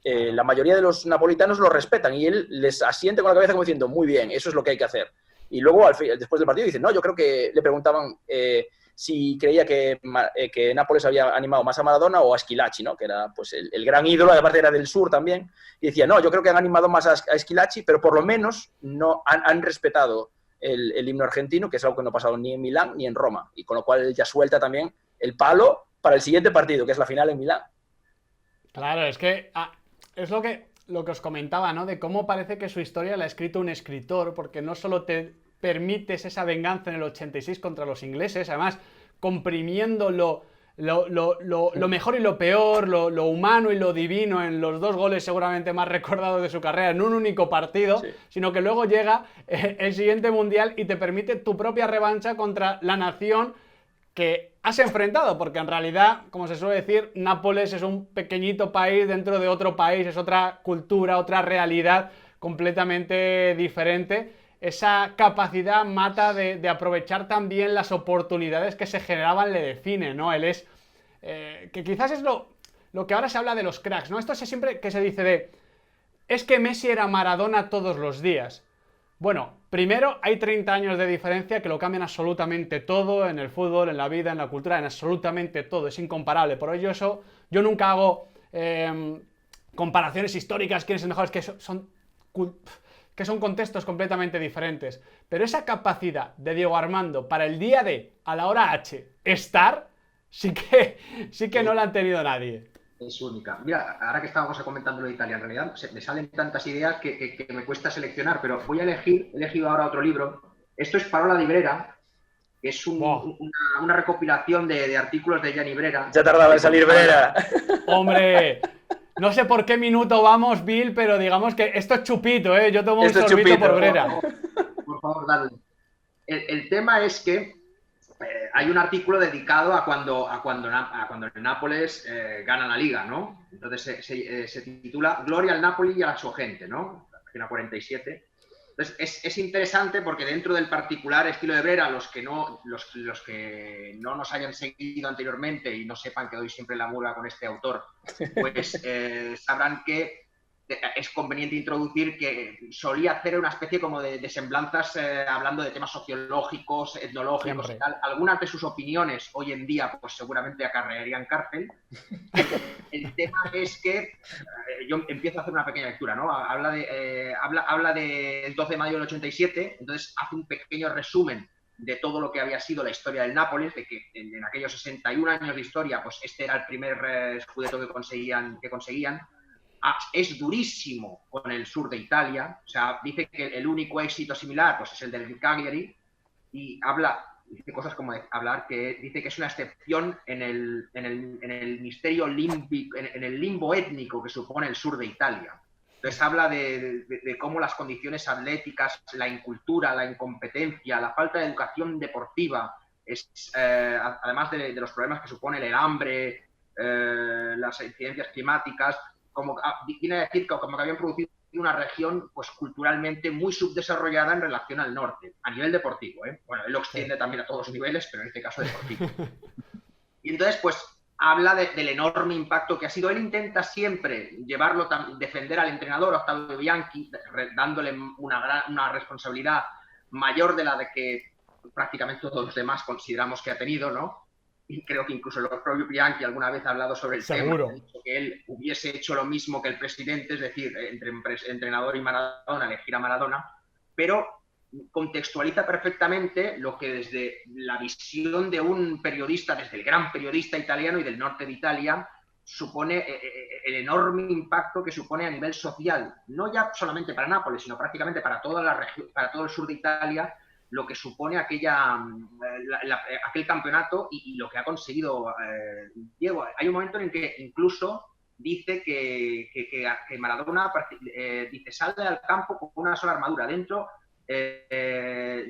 La mayoría de los napolitanos lo respetan y él les asiente con la cabeza como diciendo, muy bien, eso es lo que hay que hacer. Y luego, después del partido, dicen, no, yo creo que le preguntaban si creía que Nápoles había animado más a Maradona o a Schillaci, ¿no? Que era pues el gran ídolo, aparte era del sur también. Y decía, no, yo creo que han animado más a Schillaci, pero por lo menos no han respetado el himno argentino, que es algo que no ha pasado ni en Milán ni en Roma. Y con lo cual ya suelta también el palo para el siguiente partido, que es la final en Milán. Claro, es que es lo que os comentaba, ¿no? De cómo parece que su historia la ha escrito un escritor, porque no solo te permites esa venganza en el 86 contra los ingleses, además comprimiendo lo mejor y lo peor, lo humano y lo divino en los 2 goles seguramente más recordados de su carrera en un único partido, sino que luego llega el siguiente mundial y te permite tu propia revancha contra la nación que has enfrentado, porque en realidad, como se suele decir, Nápoles es un pequeñito país dentro de otro país, es otra cultura, otra realidad completamente diferente. Esa capacidad mata de aprovechar también las oportunidades que se generaban le define, ¿no? Él es, que quizás es lo que ahora se habla de los cracks, ¿no? Esto es siempre que se dice es que Messi era Maradona todos los días. Bueno, primero hay 30 años de diferencia que lo cambian absolutamente todo en el fútbol, en la vida, en la cultura, en absolutamente todo, es incomparable. Por ello yo nunca hago comparaciones históricas, quién es el mejor, es que son contextos completamente diferentes. Pero esa capacidad de Diego Armando para el día D, a la hora H, estar, sí que no la han tenido nadie. Es única. Mira, ahora que estábamos comentando lo de Italia, en realidad me salen tantas ideas que me cuesta seleccionar, pero voy a he elegido ahora otro libro. Esto es Parola di Brera, que es una recopilación de artículos de Gianni Brera. Ya tardaba en salir Brera. ¡Hombre! No sé por qué minuto vamos, Bill, pero digamos que esto es chupito, ¿eh? Yo tomo un sorbito por Brera. Por favor, dale. El tema es que hay un artículo dedicado a cuando el Nápoles gana la Liga, ¿no? Entonces se titula Gloria al Napoli y a su gente, ¿no? Página 47. Entonces es interesante porque dentro del particular estilo de Brera, los que no nos hayan seguido anteriormente y no sepan que doy siempre la mula con este autor, pues sabrán que es conveniente introducir que solía hacer una especie como de semblanzas hablando de temas sociológicos, etnológicos Siempre. y tal. Algunas de sus opiniones hoy en día pues seguramente acarrearían cárcel. El tema es que yo empiezo a hacer una pequeña lectura, ¿no? Habla del 12 de mayo del 87, entonces hace un pequeño resumen de todo lo que había sido la historia del Nápoles, de que en aquellos 61 años de historia, pues este era el primer scudetto que conseguían. Es durísimo con el sur de Italia, o sea, dice que el único éxito similar pues es el del Cagliari, y dice cosas como dice que es una excepción en el misterio límbico, en el limbo étnico que supone el sur de Italia. Entonces habla de cómo las condiciones atléticas, la incultura, la incompetencia, la falta de educación deportiva, además de los problemas que supone el hambre, las incidencias climáticas, viene a decir como que habían producido una región pues culturalmente muy subdesarrollada en relación al norte, a nivel deportivo, ¿eh? Bueno, él lo extiende también a todos los niveles, pero en este caso deportivo. Y entonces, pues, habla del enorme impacto que ha sido. Él intenta siempre defender al entrenador Ottavio Bianchi, dándole una responsabilidad mayor de la de que prácticamente todos los demás consideramos que ha tenido, ¿no? Y creo que incluso el propio Bianchi alguna vez ha hablado sobre el Seguro. tema, ha dicho que él hubiese hecho lo mismo que el presidente, es decir, entre entrenador y Maradona, elegir a Maradona, pero contextualiza perfectamente lo que desde la visión de un periodista, desde el gran periodista italiano y del norte de Italia, supone el enorme impacto que supone a nivel social, no ya solamente para Nápoles, sino prácticamente para toda la región, para todo el sur de Italia, lo que supone aquel campeonato y lo que ha conseguido Diego. Hay un momento en el que incluso dice que Maradona dice sale al campo con una sola armadura dentro.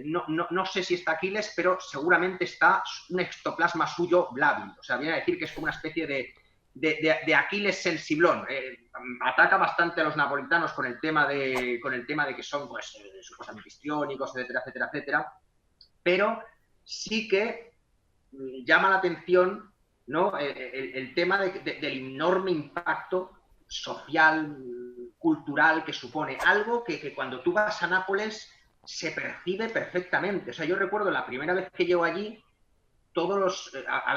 No sé si está Aquiles, pero seguramente está un ectoplasma suyo Blavi. O sea, viene a decir que es como una especie de Aquiles sensiblón. Ataca bastante a los napolitanos con el tema de que son pues, supuestamente histriónicos, etcétera, etcétera, etcétera. Pero sí que llama la atención, ¿no? El tema del enorme impacto social, cultural que supone. Algo que cuando tú vas a Nápoles se percibe perfectamente. O sea, yo recuerdo la primera vez que llego allí,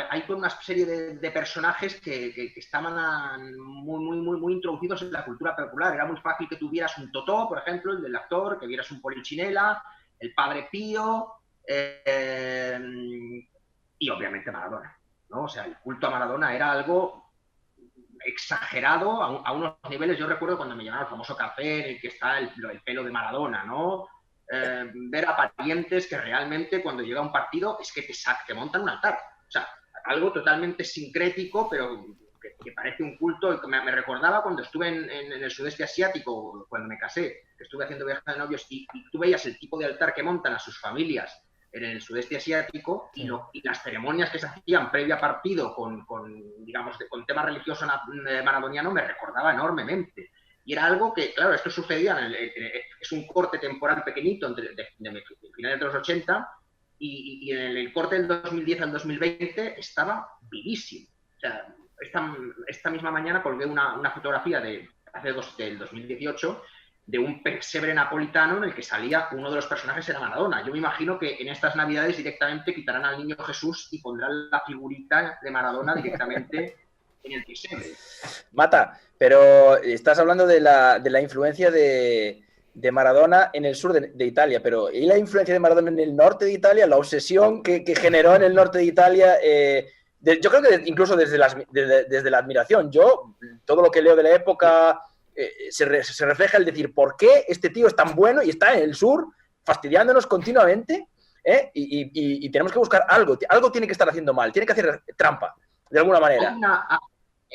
hay toda una serie de personajes que estaban muy introducidos en la cultura popular. Era muy fácil que tuvieras un Totò, por ejemplo, el del actor, que vieras un Polichinela, el Padre Pío, y obviamente Maradona, ¿no? O sea, el culto a Maradona era algo exagerado a unos niveles. Yo recuerdo cuando me llamaban al famoso café en el que está el pelo de Maradona, ¿no? Ver a parientes que realmente cuando llega un partido es que te montan un altar. O sea, algo totalmente sincrético, pero que parece un culto. Me recordaba cuando estuve en el sudeste asiático, cuando me casé, que estuve haciendo viajes de novios, y tú veías el tipo de altar que montan a sus familias en el sudeste asiático y las ceremonias que se hacían previa partido con tema religioso maradoniano me recordaba enormemente. Y era algo que, claro, esto sucedía, es un corte temporal pequeñito entre finales de los 80 y en el corte del 2010 al 2020 estaba vivísimo. O sea, esta misma mañana colgué una fotografía del 2018 de un pesebre napolitano en el que salía uno de los personajes era Maradona. Yo me imagino que en estas Navidades directamente quitarán al niño Jesús y pondrán la figurita de Maradona directamente en el pesebre. Mata, pero estás hablando de la influencia de Maradona en el sur de Italia, pero ¿y la influencia de Maradona en el norte de Italia? La obsesión que generó en el norte de Italia, yo creo que incluso desde la admiración. Yo, todo lo que leo de la época se refleja el decir, ¿por qué este tío es tan bueno y está en el sur fastidiándonos continuamente? Y tenemos que buscar algo tiene que estar haciendo mal, tiene que hacer trampa, de alguna manera.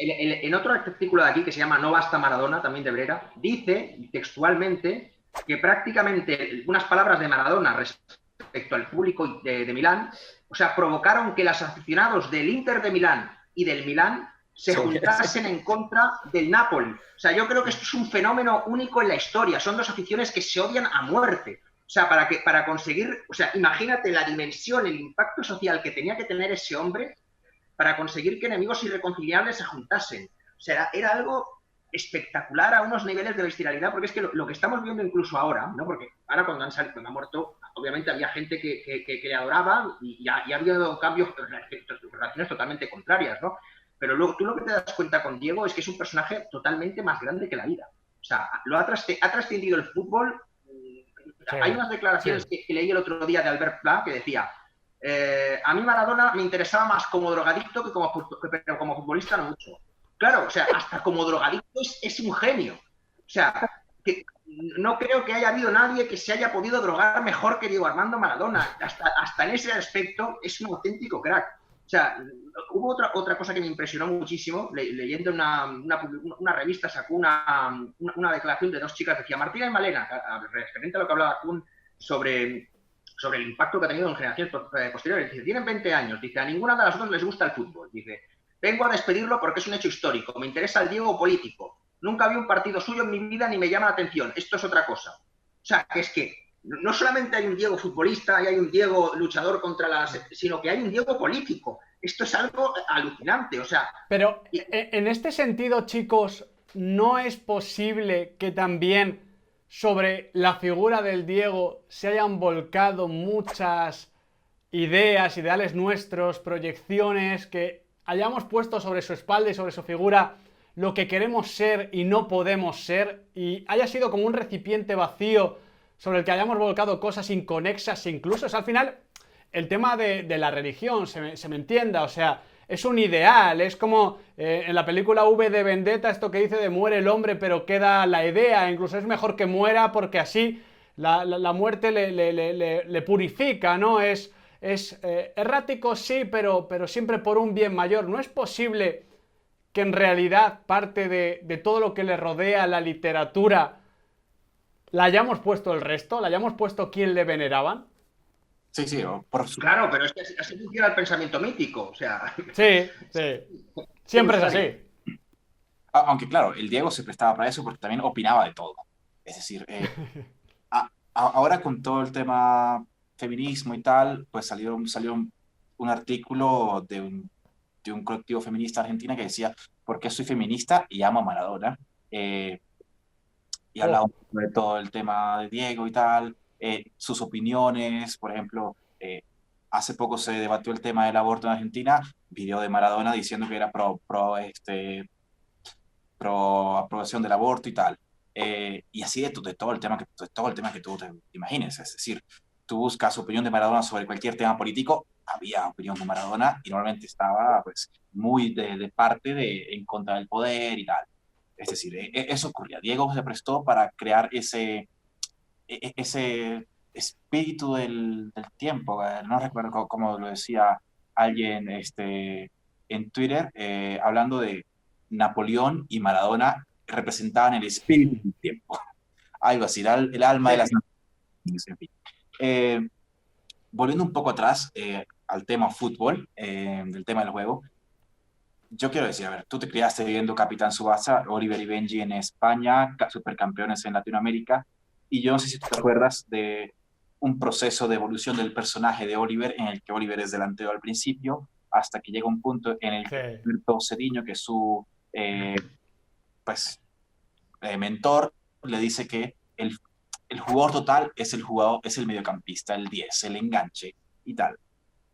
En otro artículo de aquí que se llama No basta Maradona, también de Brera, dice textualmente que prácticamente unas palabras de Maradona respecto al público de Milán O sea, provocaron que los aficionados del Inter de Milán y del Milán se juntasen en contra del Napoli. O sea, yo creo que esto es un fenómeno único en la historia. Son dos aficiones que se odian a muerte. O sea, para conseguir, o sea, imagínate la dimensión, el impacto social que tenía que tener ese hombre para conseguir que enemigos irreconciliables se juntasen. O sea, era algo espectacular a unos niveles de bestialidad, porque es que lo que estamos viendo incluso ahora, ¿no? Porque ahora cuando ha muerto, obviamente había gente que le adoraba y ha habido cambios, relaciones totalmente contrarias, ¿no? Pero luego tú lo que te das cuenta con Diego es que es un personaje totalmente más grande que la vida. O sea, ha trascendido el fútbol. Sí, hay unas declaraciones que leí el otro día de Albert Pla que decía: a mí Maradona me interesaba más como drogadicto pero como futbolista no mucho. Claro, o sea, hasta como drogadicto es un genio. O sea, que no creo que haya habido nadie que se haya podido drogar mejor que Diego Armando Maradona. Hasta en ese aspecto es un auténtico crack. O sea, hubo otra cosa que me impresionó muchísimo, leyendo una revista, sacó una declaración de dos chicas, decía Martina y Malena, referente a lo que hablaba Kuhn sobre el impacto que ha tenido en generaciones posteriores. Dice, tienen 20 años, dice, a ninguna de las dos les gusta el fútbol, dice, vengo a despedirlo porque es un hecho histórico, me interesa el Diego político, nunca vi un partido suyo en mi vida ni me llama la atención, esto es otra cosa. O sea, que es que no solamente hay un Diego futbolista y hay un Diego luchador sino que hay un Diego político. Esto es algo alucinante, o sea... Pero en este sentido, chicos, ¿no es posible que también sobre la figura del Diego se hayan volcado muchas ideas, ideales nuestros, proyecciones, que hayamos puesto sobre su espalda y sobre su figura lo que queremos ser y no podemos ser, y haya sido como un recipiente vacío sobre el que hayamos volcado cosas inconexas incluso? O sea, al final, el tema de la religión, se me entienda, o sea, es un ideal, es como en la película V de Vendetta, esto que dice de muere el hombre pero queda la idea, incluso es mejor que muera porque así la muerte le purifica, ¿no? Es errático, sí, pero siempre por un bien mayor. No es posible que en realidad parte de todo lo que le rodea la literatura la hayamos puesto el resto, la hayamos puesto quien le veneraban. Sí, sí, claro, pero es que así funciona el pensamiento mítico, o sea... Sí, siempre es así. Aunque claro, el Diego se prestaba para eso porque también opinaba de todo. Es decir, ahora con todo el tema feminismo y tal, pues salió un artículo de un colectivo feminista argentina que decía, ¿por qué soy feminista y amo a Maradona? Y hablaba un poco de todo el tema de Diego y tal, sus opiniones, por ejemplo, hace poco se debatió el tema del aborto en Argentina, video de Maradona diciendo que era pro aprobación del aborto y tal. Y así de todo el tema que tú te imagines. Es decir, tú buscas opinión de Maradona sobre cualquier tema político, había opinión de Maradona y normalmente estaba pues muy de parte en contra del poder y tal. Es decir, eso ocurría. Diego se prestó para crear ese espíritu del tiempo. No recuerdo cómo lo decía alguien en Twitter, hablando de Napoleón y Maradona representaban el espíritu del tiempo. Algo así, el alma de las naciones, en fin. Volviendo un poco atrás al tema fútbol, del tema del juego, yo quiero decir, a ver, tú te criaste viendo Capitán Tsubasa, Oliver y Benji en España, supercampeones en Latinoamérica, y yo no sé si tú te acuerdas de un proceso de evolución del personaje de Oliver, en el que Oliver es delantero al principio, hasta que llega un punto en el que Alberto Cediño, que es su mentor, le dice que el jugador total es el mediocampista, el 10, el enganche y tal.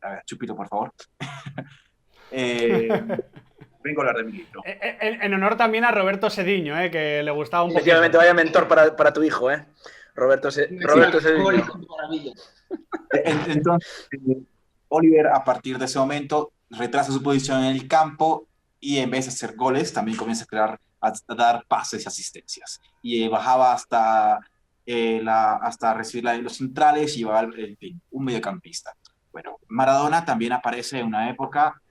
A ver, Chupito, por favor. Vengo a hablar de mi libro. En honor también a Roberto Cediño, que le gustaba un poco. Efectivamente, vaya mentor para tu hijo, Roberto Cediño. Entonces, Oliver, a partir de ese momento, retrasa su posición en el campo y en vez de hacer goles, también comienza a dar pases y asistencias. Y bajaba hasta recibir los centrales y llevaba un mediocampista. Bueno, Maradona también aparece en una época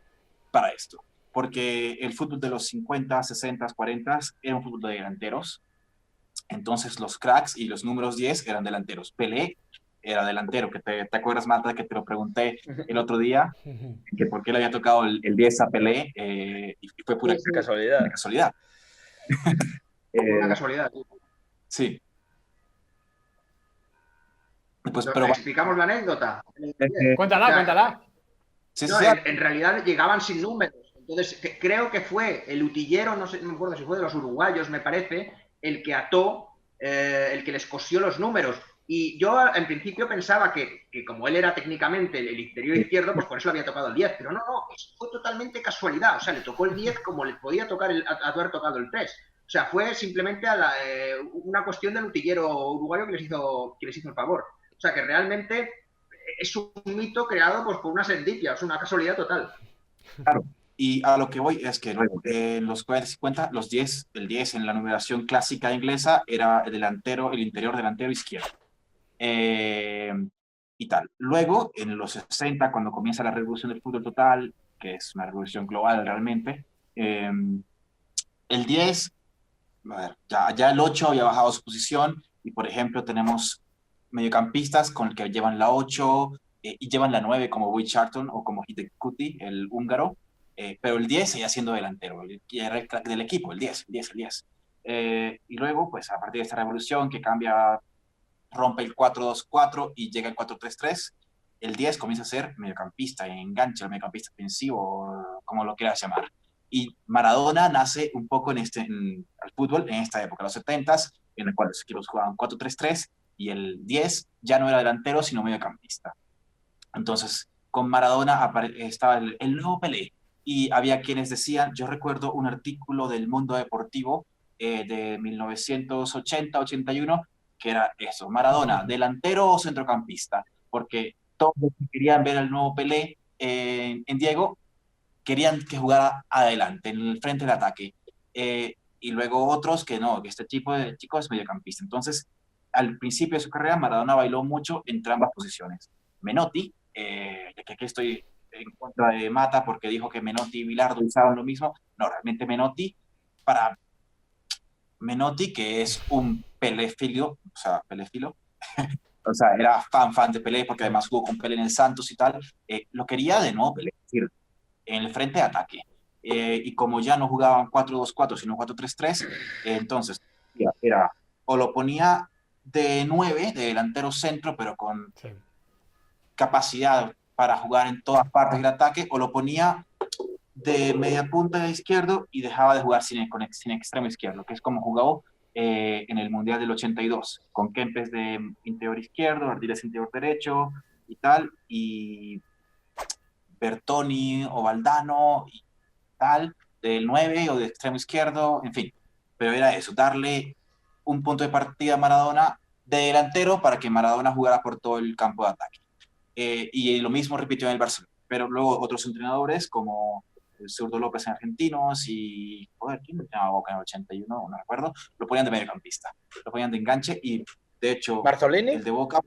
para esto, porque el fútbol de los 50, 60, 40 era un fútbol de delanteros. Entonces los cracks y los números 10 eran delanteros. Pelé era delantero, que te acuerdas, Marta, que te lo pregunté el otro día, que por qué le había tocado el 10 a Pelé, y fue pura casualidad. casualidad. Una casualidad. Sí. Pues, ¿Nos pero explicamos la anécdota? Cuéntala, O sea, cuéntala. sí, no, sí, en realidad llegaban sin números. Entonces, creo que fue el utillero, no sé, no me acuerdo si fue de los uruguayos, me parece, el que ató, el que les cosió los números. Y yo en principio pensaba que como él era técnicamente el interior izquierdo, pues por eso le había tocado el 10. Pero no, fue totalmente casualidad. O sea, le tocó el 10 como le podía tocar haber tocado el 3. O sea, fue simplemente una cuestión del utillero uruguayo que les hizo el favor. O sea, que realmente es un mito creado pues, por una serendipia, es una casualidad total. claro. Y a lo que voy es que luego, en los 40-50, el 10 en la numeración clásica inglesa era el interior delantero izquierdo. Y tal. Luego, en los 60, cuando comienza la revolución del fútbol total, que es una revolución global realmente, el 10, a ver, ya el 8 había bajado su posición y, por ejemplo, tenemos mediocampistas con el que llevan la 8 y llevan la 9 como Will Charlton o como Hidekuti, el húngaro, pero el 10 seguía siendo delantero, era el crack del equipo, el 10, el 10, el 10. Y luego, pues a partir de esta revolución que cambia, rompe el 4-2-4 y llega el 4-3-3, el 10 comienza a ser mediocampista, engancha, el mediocampista ofensivo, como lo quieras llamar. Y Maradona nace un poco al fútbol en esta época, los 70s, en el cual los equipos jugaban 4-3-3 y el 10 ya no era delantero, sino mediocampista. Entonces, con Maradona estaba el nuevo Pelé. Y había quienes decían, yo recuerdo un artículo del Mundo Deportivo de 1980-81, que era eso, Maradona, delantero o centrocampista, porque todos los que querían ver al nuevo Pelé en Diego querían que jugara adelante, en el frente del ataque. Y luego otros que no, que este tipo de chico es mediocampista. Entonces, al principio de su carrera, Maradona bailó mucho entre ambas posiciones. Menotti, que aquí estoy en contra de Mata porque dijo que Menotti y Bilardo usaban lo mismo. No, realmente para Menotti, que es un peléfilo, o sea, era fan de Pelé porque además jugó con Pelé en el Santos y tal, lo quería de nuevo Pelé, es decir, en el frente de ataque. Y como ya no jugaban 4-2-4, sino 4-3-3, entonces era o lo ponía de 9, de delantero centro, pero con capacidad para jugar en todas partes del ataque, o lo ponía de media punta de izquierdo y dejaba de jugar sin extremo izquierdo, que es como jugó en el Mundial del 82, con Kempes de interior izquierdo, Ardiles interior derecho y tal, y Bertoni o Valdano y tal, del 9 o de extremo izquierdo, en fin. Pero era eso, darle un punto de partida a Maradona de delantero para que Maradona jugara por todo el campo de ataque. Y lo mismo repitió en el Barcelona. Pero luego otros entrenadores como el Zurdo López en Argentinos y, joder, ¿quién le llamaba Boca en el 81? No recuerdo. Lo ponían de mediocampista, lo ponían de enganche y, de hecho, ¿Marzolini? el de Boca...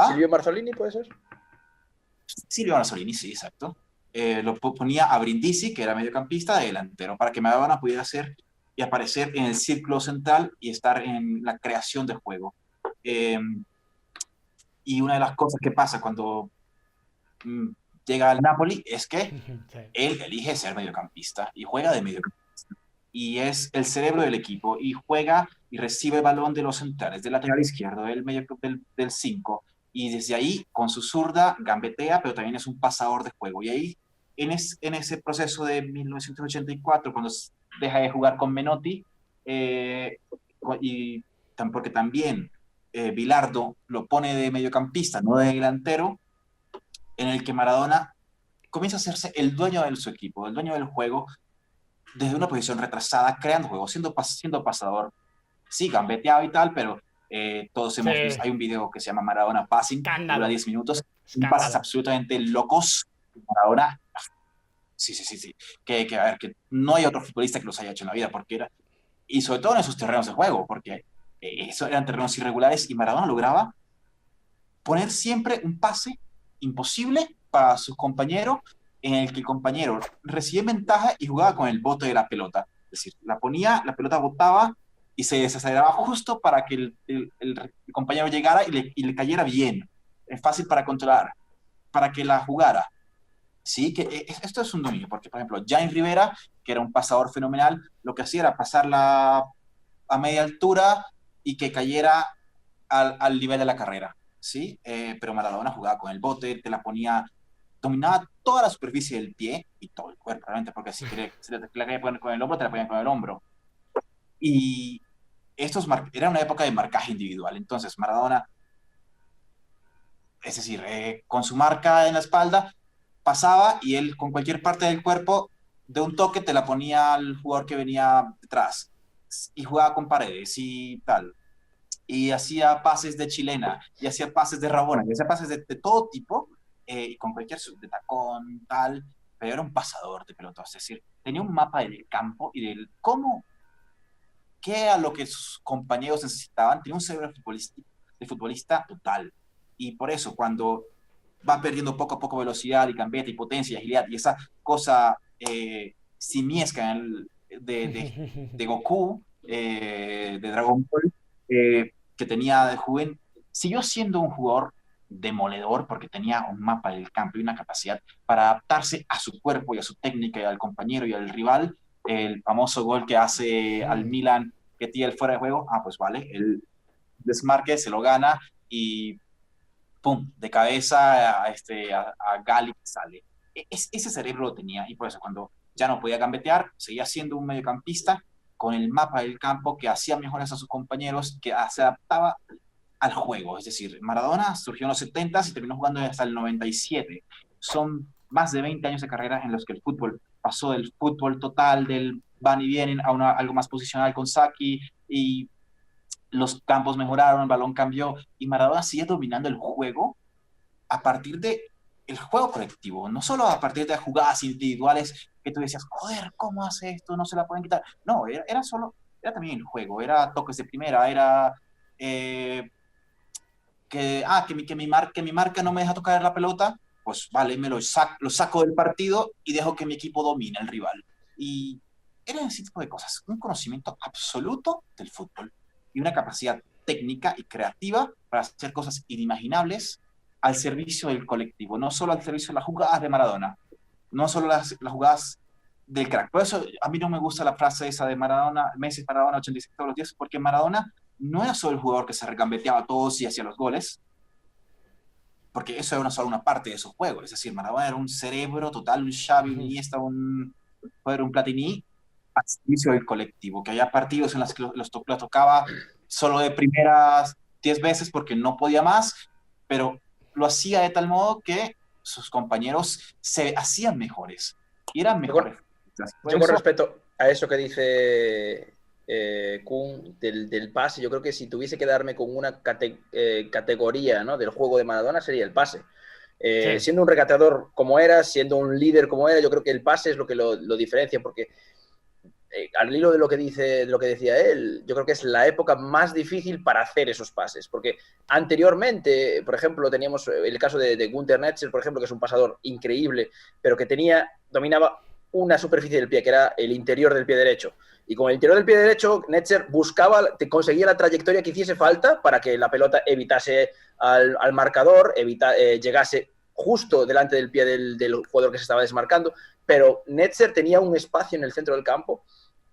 ¿Silvio Marzolini puede ser? Silvio Marzolini, sí, exacto. Lo ponía a Brindisi, que era mediocampista, de delantero, para que Maradona pudiera hacer y aparecer en el círculo central y estar en la creación de juego. Y una de las cosas que pasa cuando llega al Napoli es que él elige ser mediocampista y juega de mediocampista. Y es el cerebro del equipo y juega y recibe el balón de los centrales, del lateral izquierdo, del 5. Y desde ahí, con su zurda, gambetea, pero también es un pasador de juego. Y ahí, en ese proceso de 1984, cuando deja de jugar con Menotti, y porque también Bilardo lo pone de mediocampista, no de delantero, en el que Maradona comienza a hacerse el dueño de su equipo, el dueño del juego, desde una posición retrasada, creando juego, siendo pasador. Sí, gambeteado y tal, pero todos hemos visto, hay un video que se llama Maradona Passing, dura 10 minutos, pases absolutamente locos. Maradona, sí, que a ver, que no hay otro futbolista que los haya hecho en la vida, porque y sobre todo en esos terrenos de juego, porque esos eran terrenos irregulares y Maradona lograba poner siempre un pase imposible para su compañero, en el que el compañero recibía ventaja y jugaba con el bote de la pelota. Es decir, la pelota botaba y se desaceleraba justo para que el compañero llegara y le cayera bien, fácil para controlar, para que la jugara. Sí, que esto es un dominio, porque por ejemplo, Jaime Rivera, que era un pasador fenomenal, lo que hacía era pasarla a media altura y que cayera al nivel de la carrera, ¿sí? Pero Maradona jugaba con el bote, te la ponía, dominaba toda la superficie del pie y todo el cuerpo, realmente, porque si te la quería poner con el hombro, te la ponían con el hombro. Y era una época de marcaje individual, entonces Maradona, es decir, con su marca en la espalda, pasaba y él con cualquier parte del cuerpo, de un toque, te la ponía al jugador que venía detrás y jugaba con paredes y tal. Y hacía pases de chilena, y hacía pases de rabona, y hacía pases de todo tipo, y con cualquier de tacón, tal, pero era un pasador de pelotas, es decir, tenía un mapa del campo y del cómo, qué a lo que sus compañeros necesitaban, tenía un cerebro de futbolista total, y por eso cuando va perdiendo poco a poco velocidad y gambeta y potencia y agilidad, y esa cosa simiesca de Goku, de Dragon Ball, que tenía de joven, siguió siendo un jugador demoledor porque tenía un mapa del campo y una capacidad para adaptarse a su cuerpo y a su técnica y al compañero y al rival. El famoso gol que hace al Milan, que tira el fuera de juego, pues vale, el desmarque se lo gana y pum, de cabeza a Gali sale. Ese cerebro lo tenía y por eso cuando ya no podía gambetear, seguía siendo un mediocampista con el mapa del campo que hacía mejores a sus compañeros, que se adaptaba al juego. Es decir, Maradona surgió en los 70s y terminó jugando hasta el 97. Son más de 20 años de carrera en los que el fútbol pasó del fútbol total, del van y vienen, a algo más posicional con Saki, y los campos mejoraron, el balón cambió, y Maradona sigue dominando el juego a partir de el juego colectivo, no solo a partir de jugadas individuales que tú decías, joder, ¿cómo hace esto? No se la pueden quitar. No, era también el juego, era toques de primera, era que mi marca no me deja tocar la pelota, pues vale, lo saco del partido y dejo que mi equipo domine el rival. Y era ese tipo de cosas, un conocimiento absoluto del fútbol y una capacidad técnica y creativa para hacer cosas inimaginables al servicio del colectivo, no solo al servicio de las jugadas de Maradona, no solo las jugadas del crack. Por eso a mí no me gusta la frase esa de Maradona, Messi Maradona 86 todos los días, porque Maradona no era solo el jugador que se recambeteaba a todos y hacía los goles, porque eso era solo una parte de su juego. Es decir, Maradona era un cerebro total, un Xavi, un Iniesta, un Platini, al servicio del colectivo, que había partidos en los que los tocaba solo de primeras 10 veces porque no podía más, pero lo hacía de tal modo que sus compañeros se hacían mejores y eran mejores. Yo con respecto a eso que dice Kun del pase, yo creo que si tuviese que darme con una categoría, ¿no?, del juego de Maradona, sería el pase. Sí. Siendo un regateador como era, siendo un líder como era, yo creo que el pase es lo que lo diferencia, porque al hilo de lo que decía él, yo creo que es la época más difícil para hacer esos pases, porque anteriormente, por ejemplo, teníamos el caso de Günther Netzer, por ejemplo, que es un pasador increíble, pero que dominaba una superficie del pie, que era el interior del pie derecho. Y con el interior del pie derecho, Netzer conseguía la trayectoria que hiciese falta para que la pelota evitase al marcador, llegase justo delante del pie del jugador que se estaba desmarcando, pero Netzer tenía un espacio en el centro del campo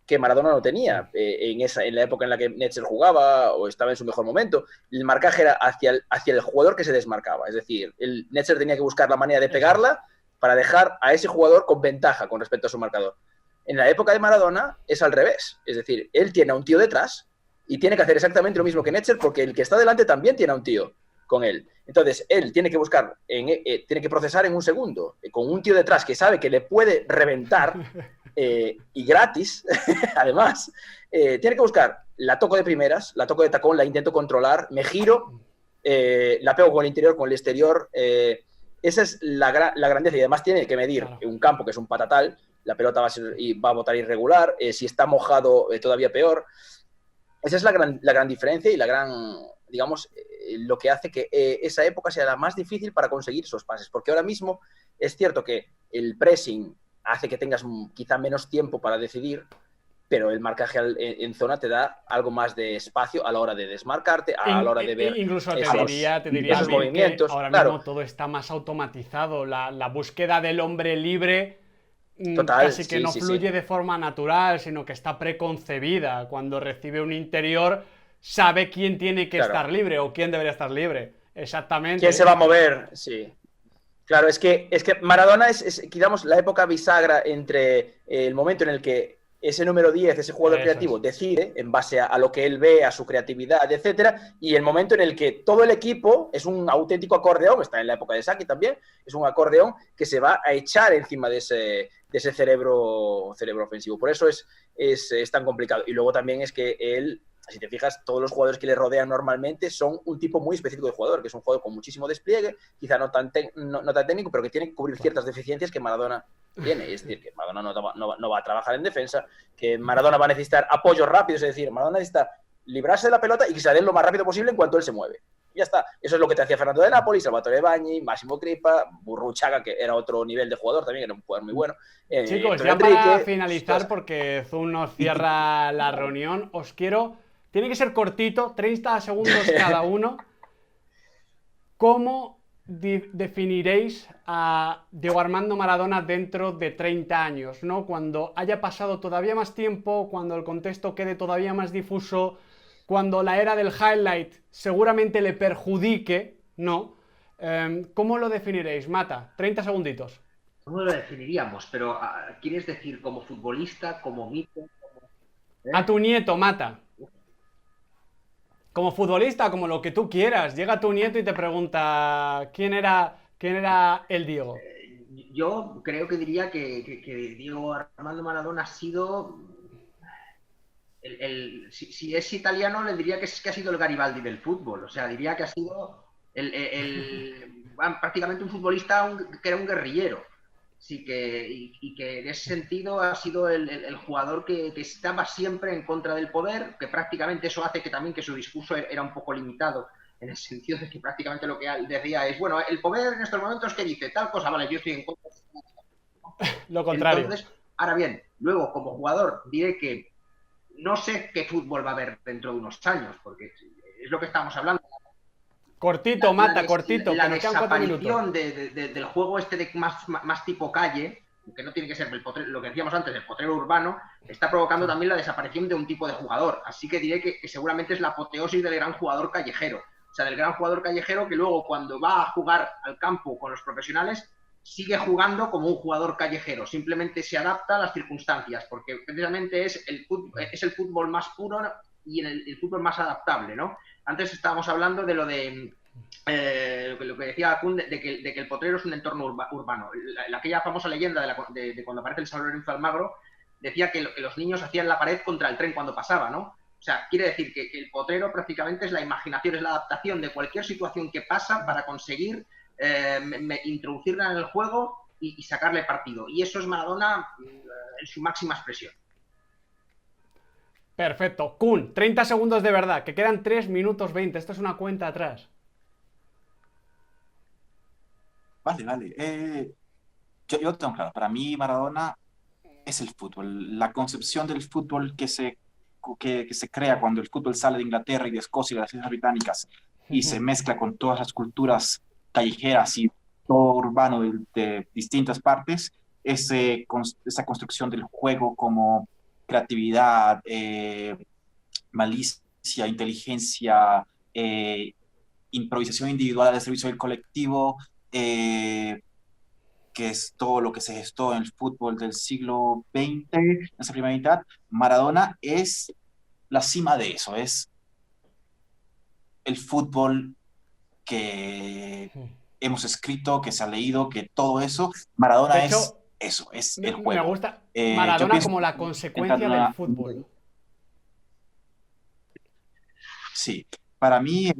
que Maradona no tenía. En la época en la que Netzer jugaba o estaba en su mejor momento, el marcaje era hacia el jugador que se desmarcaba. Es decir, Netzer tenía que buscar la manera de pegarla para dejar a ese jugador con ventaja con respecto a su marcador. En la época de Maradona es al revés. Es decir, él tiene a un tío detrás y tiene que hacer exactamente lo mismo que Netzer, porque el que está delante también tiene a un tío con él. Entonces, él tiene que buscar, tiene que procesar en un segundo, con un tío detrás que sabe que le puede reventar, y gratis, además, tiene que buscar, la toco de primeras, la toco de tacón, la intento controlar, me giro, la pego con el interior, con el exterior. Esa es la grandeza, y además tiene que medir un campo que es un patatal, la pelota va a botar irregular, si está mojado, todavía peor. Esa es la gran diferencia y la gran, digamos, lo que hace que esa época sea la más difícil para conseguir esos pases, porque ahora mismo es cierto que el pressing hace que tengas quizá menos tiempo para decidir, pero el marcaje en zona te da algo más de espacio a la hora de desmarcarte, a la hora de ver incluso te esos, diría esos Bill, movimientos. que ahora claro, mismo todo está más automatizado. La búsqueda del hombre libre total, casi que sí, no sí, fluye sí. de forma natural, sino que está preconcebida. Cuando recibe un interior, sabe quién tiene que Claro. estar libre o quién debería estar libre. ¿Quién se Exactamente. va a mover? Sí. Claro, es que Maradona es, digamos, la época bisagra entre el momento en el que ese número 10, ese jugador Eso creativo, es. decide en base a lo que él ve, a su creatividad, etcétera, y el momento en el que todo el equipo es un auténtico acordeón, está en la época de Saki también, es un acordeón que se va a echar encima de ese cerebro ofensivo. Por eso es tan complicado. Y luego también es que él, si te fijas, todos los jugadores que le rodean normalmente son un tipo muy específico de jugador, que es un jugador con muchísimo despliegue, quizá no tan técnico, pero que tiene que cubrir ciertas deficiencias que Maradona tiene. Es decir, que Maradona no va a trabajar en defensa, que Maradona va a necesitar apoyos rápidos, es decir, Maradona necesita librarse de la pelota y que se la den lo más rápido posible en cuanto él se mueve. Y ya está. Eso es lo que te hacía Fernando de Napoli, Salvatore Bagni, Máximo Crippa, Burruchaga, que era otro nivel de jugador también, era un jugador muy bueno. Chicos, Héctor ya para Enrique, finalizar, porque Zoom nos cierra la reunión, os quiero. Tiene que ser cortito, 30 segundos cada uno. ¿Cómo definiréis a Diego Armando Maradona dentro de 30 años, ¿no? Cuando haya pasado todavía más tiempo, cuando el contexto quede todavía más difuso, cuando la era del highlight seguramente le perjudique, ¿no? ¿Cómo lo definiréis, Mata? 30 segunditos. ¿Cómo lo definiríamos? Pero, ¿quieres decir como futbolista, como mito? A tu nieto, Mata. Como futbolista, como lo que tú quieras. Llega tu nieto y te pregunta quién era el Diego. Yo creo que diría que Diego Armando Maradona ha sido si es italiano, le diría que ha sido el Garibaldi del fútbol. O sea, diría que ha sido prácticamente un futbolista que era un guerrillero. Sí, y que en ese sentido ha sido el jugador que estaba siempre en contra del poder, que prácticamente eso hace que también que su discurso era un poco limitado, en el sentido de que prácticamente lo que decía es, bueno, el poder en estos momentos que dice tal cosa, vale, yo estoy en contra. Lo contrario. Entonces, ahora bien, luego como jugador diré que no sé qué fútbol va a haber dentro de unos años, porque es lo que estamos hablando. Cortito, Mata, cortito, La que nos quedan 4 minutos. desaparición del juego este de más tipo calle, que no tiene que ser lo que decíamos antes, el potrero urbano, está provocando también la desaparición de un tipo de jugador. Así que diré que seguramente es la apoteosis del gran jugador callejero. O sea, del gran jugador callejero que luego cuando va a jugar al campo con los profesionales sigue jugando como un jugador callejero, simplemente se adapta a las circunstancias, porque precisamente es el fútbol más puro y el fútbol más adaptable, ¿no? Antes estábamos hablando de lo que decía Kun, de que el potrero es un entorno urbano. Aquella famosa leyenda de cuando aparece el San Lorenzo Almagro decía que los niños hacían la pared contra el tren cuando pasaba, ¿no? O sea, quiere decir que el potrero prácticamente es la imaginación, es la adaptación de cualquier situación que pasa para conseguir introducirla en el juego y sacarle partido. Y eso es Maradona en su máxima expresión. Perfecto. Kun, 30 segundos de verdad, que quedan 3 minutos 20. Esto es una cuenta atrás. Vale. Yo tengo claro, para mí Maradona es el fútbol, la concepción del fútbol que se crea cuando el fútbol sale de Inglaterra y de Escocia y de las Islas Británicas y se mezcla con todas las culturas callejeras y todo urbano de distintas partes, esa construcción del juego como creatividad, malicia, inteligencia, improvisación individual al servicio del colectivo, que es todo lo que se gestó en el fútbol del siglo XX, en esa primera mitad. Maradona es la cima de eso, es el fútbol que hemos escrito, que se ha leído, que todo eso, Maradona De es hecho, eso, es el me juego. gusta Yo Maradona pienso como la que consecuencia del fútbol. Sí, para mí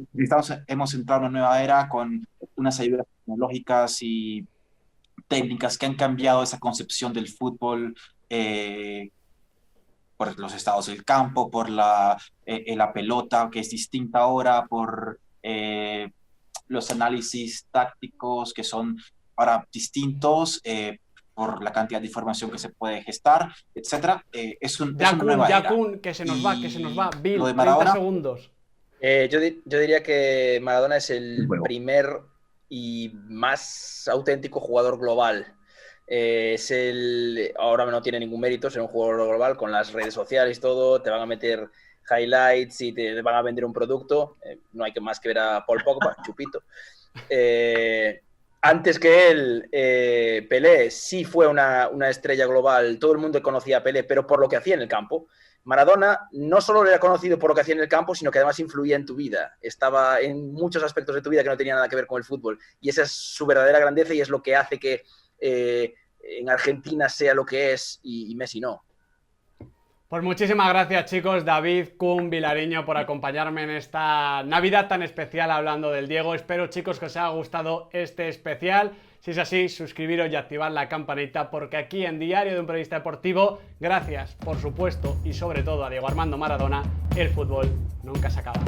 hemos entrado en una nueva era con unas ayudas tecnológicas y técnicas que han cambiado esa concepción del fútbol, por los estados del campo, por la pelota, que es distinta ahora, por los análisis tácticos que son ahora distintos. por la cantidad de información que se puede gestar, etcétera. Es una nueva era. Yakun, que se nos va, Bill, Lo de 30 Maradona, segundos. Yo diría que Maradona es el primer y más auténtico jugador global. Ahora no tiene ningún mérito ser un jugador global, con las redes sociales y todo, te van a meter highlights y te van a vender un producto. No hay que más que ver a Paul Pogba, chupito. Antes que él, Pelé sí fue una estrella global, todo el mundo conocía a Pelé, pero por lo que hacía en el campo. Maradona no solo era conocido por lo que hacía en el campo, sino que además influía en tu vida. Estaba en muchos aspectos de tu vida que no tenían nada que ver con el fútbol. Y esa es su verdadera grandeza y es lo que hace que en Argentina sea lo que es y Messi no. Pues muchísimas gracias, chicos, David, Kun, Vilariño, por acompañarme en esta Navidad tan especial hablando del Diego. Espero, chicos, que os haya gustado este especial. Si es así, suscribiros y activad la campanita, porque aquí en Diario de un Periodista Deportivo, gracias, por supuesto, y sobre todo a Diego Armando Maradona, el fútbol nunca se acaba.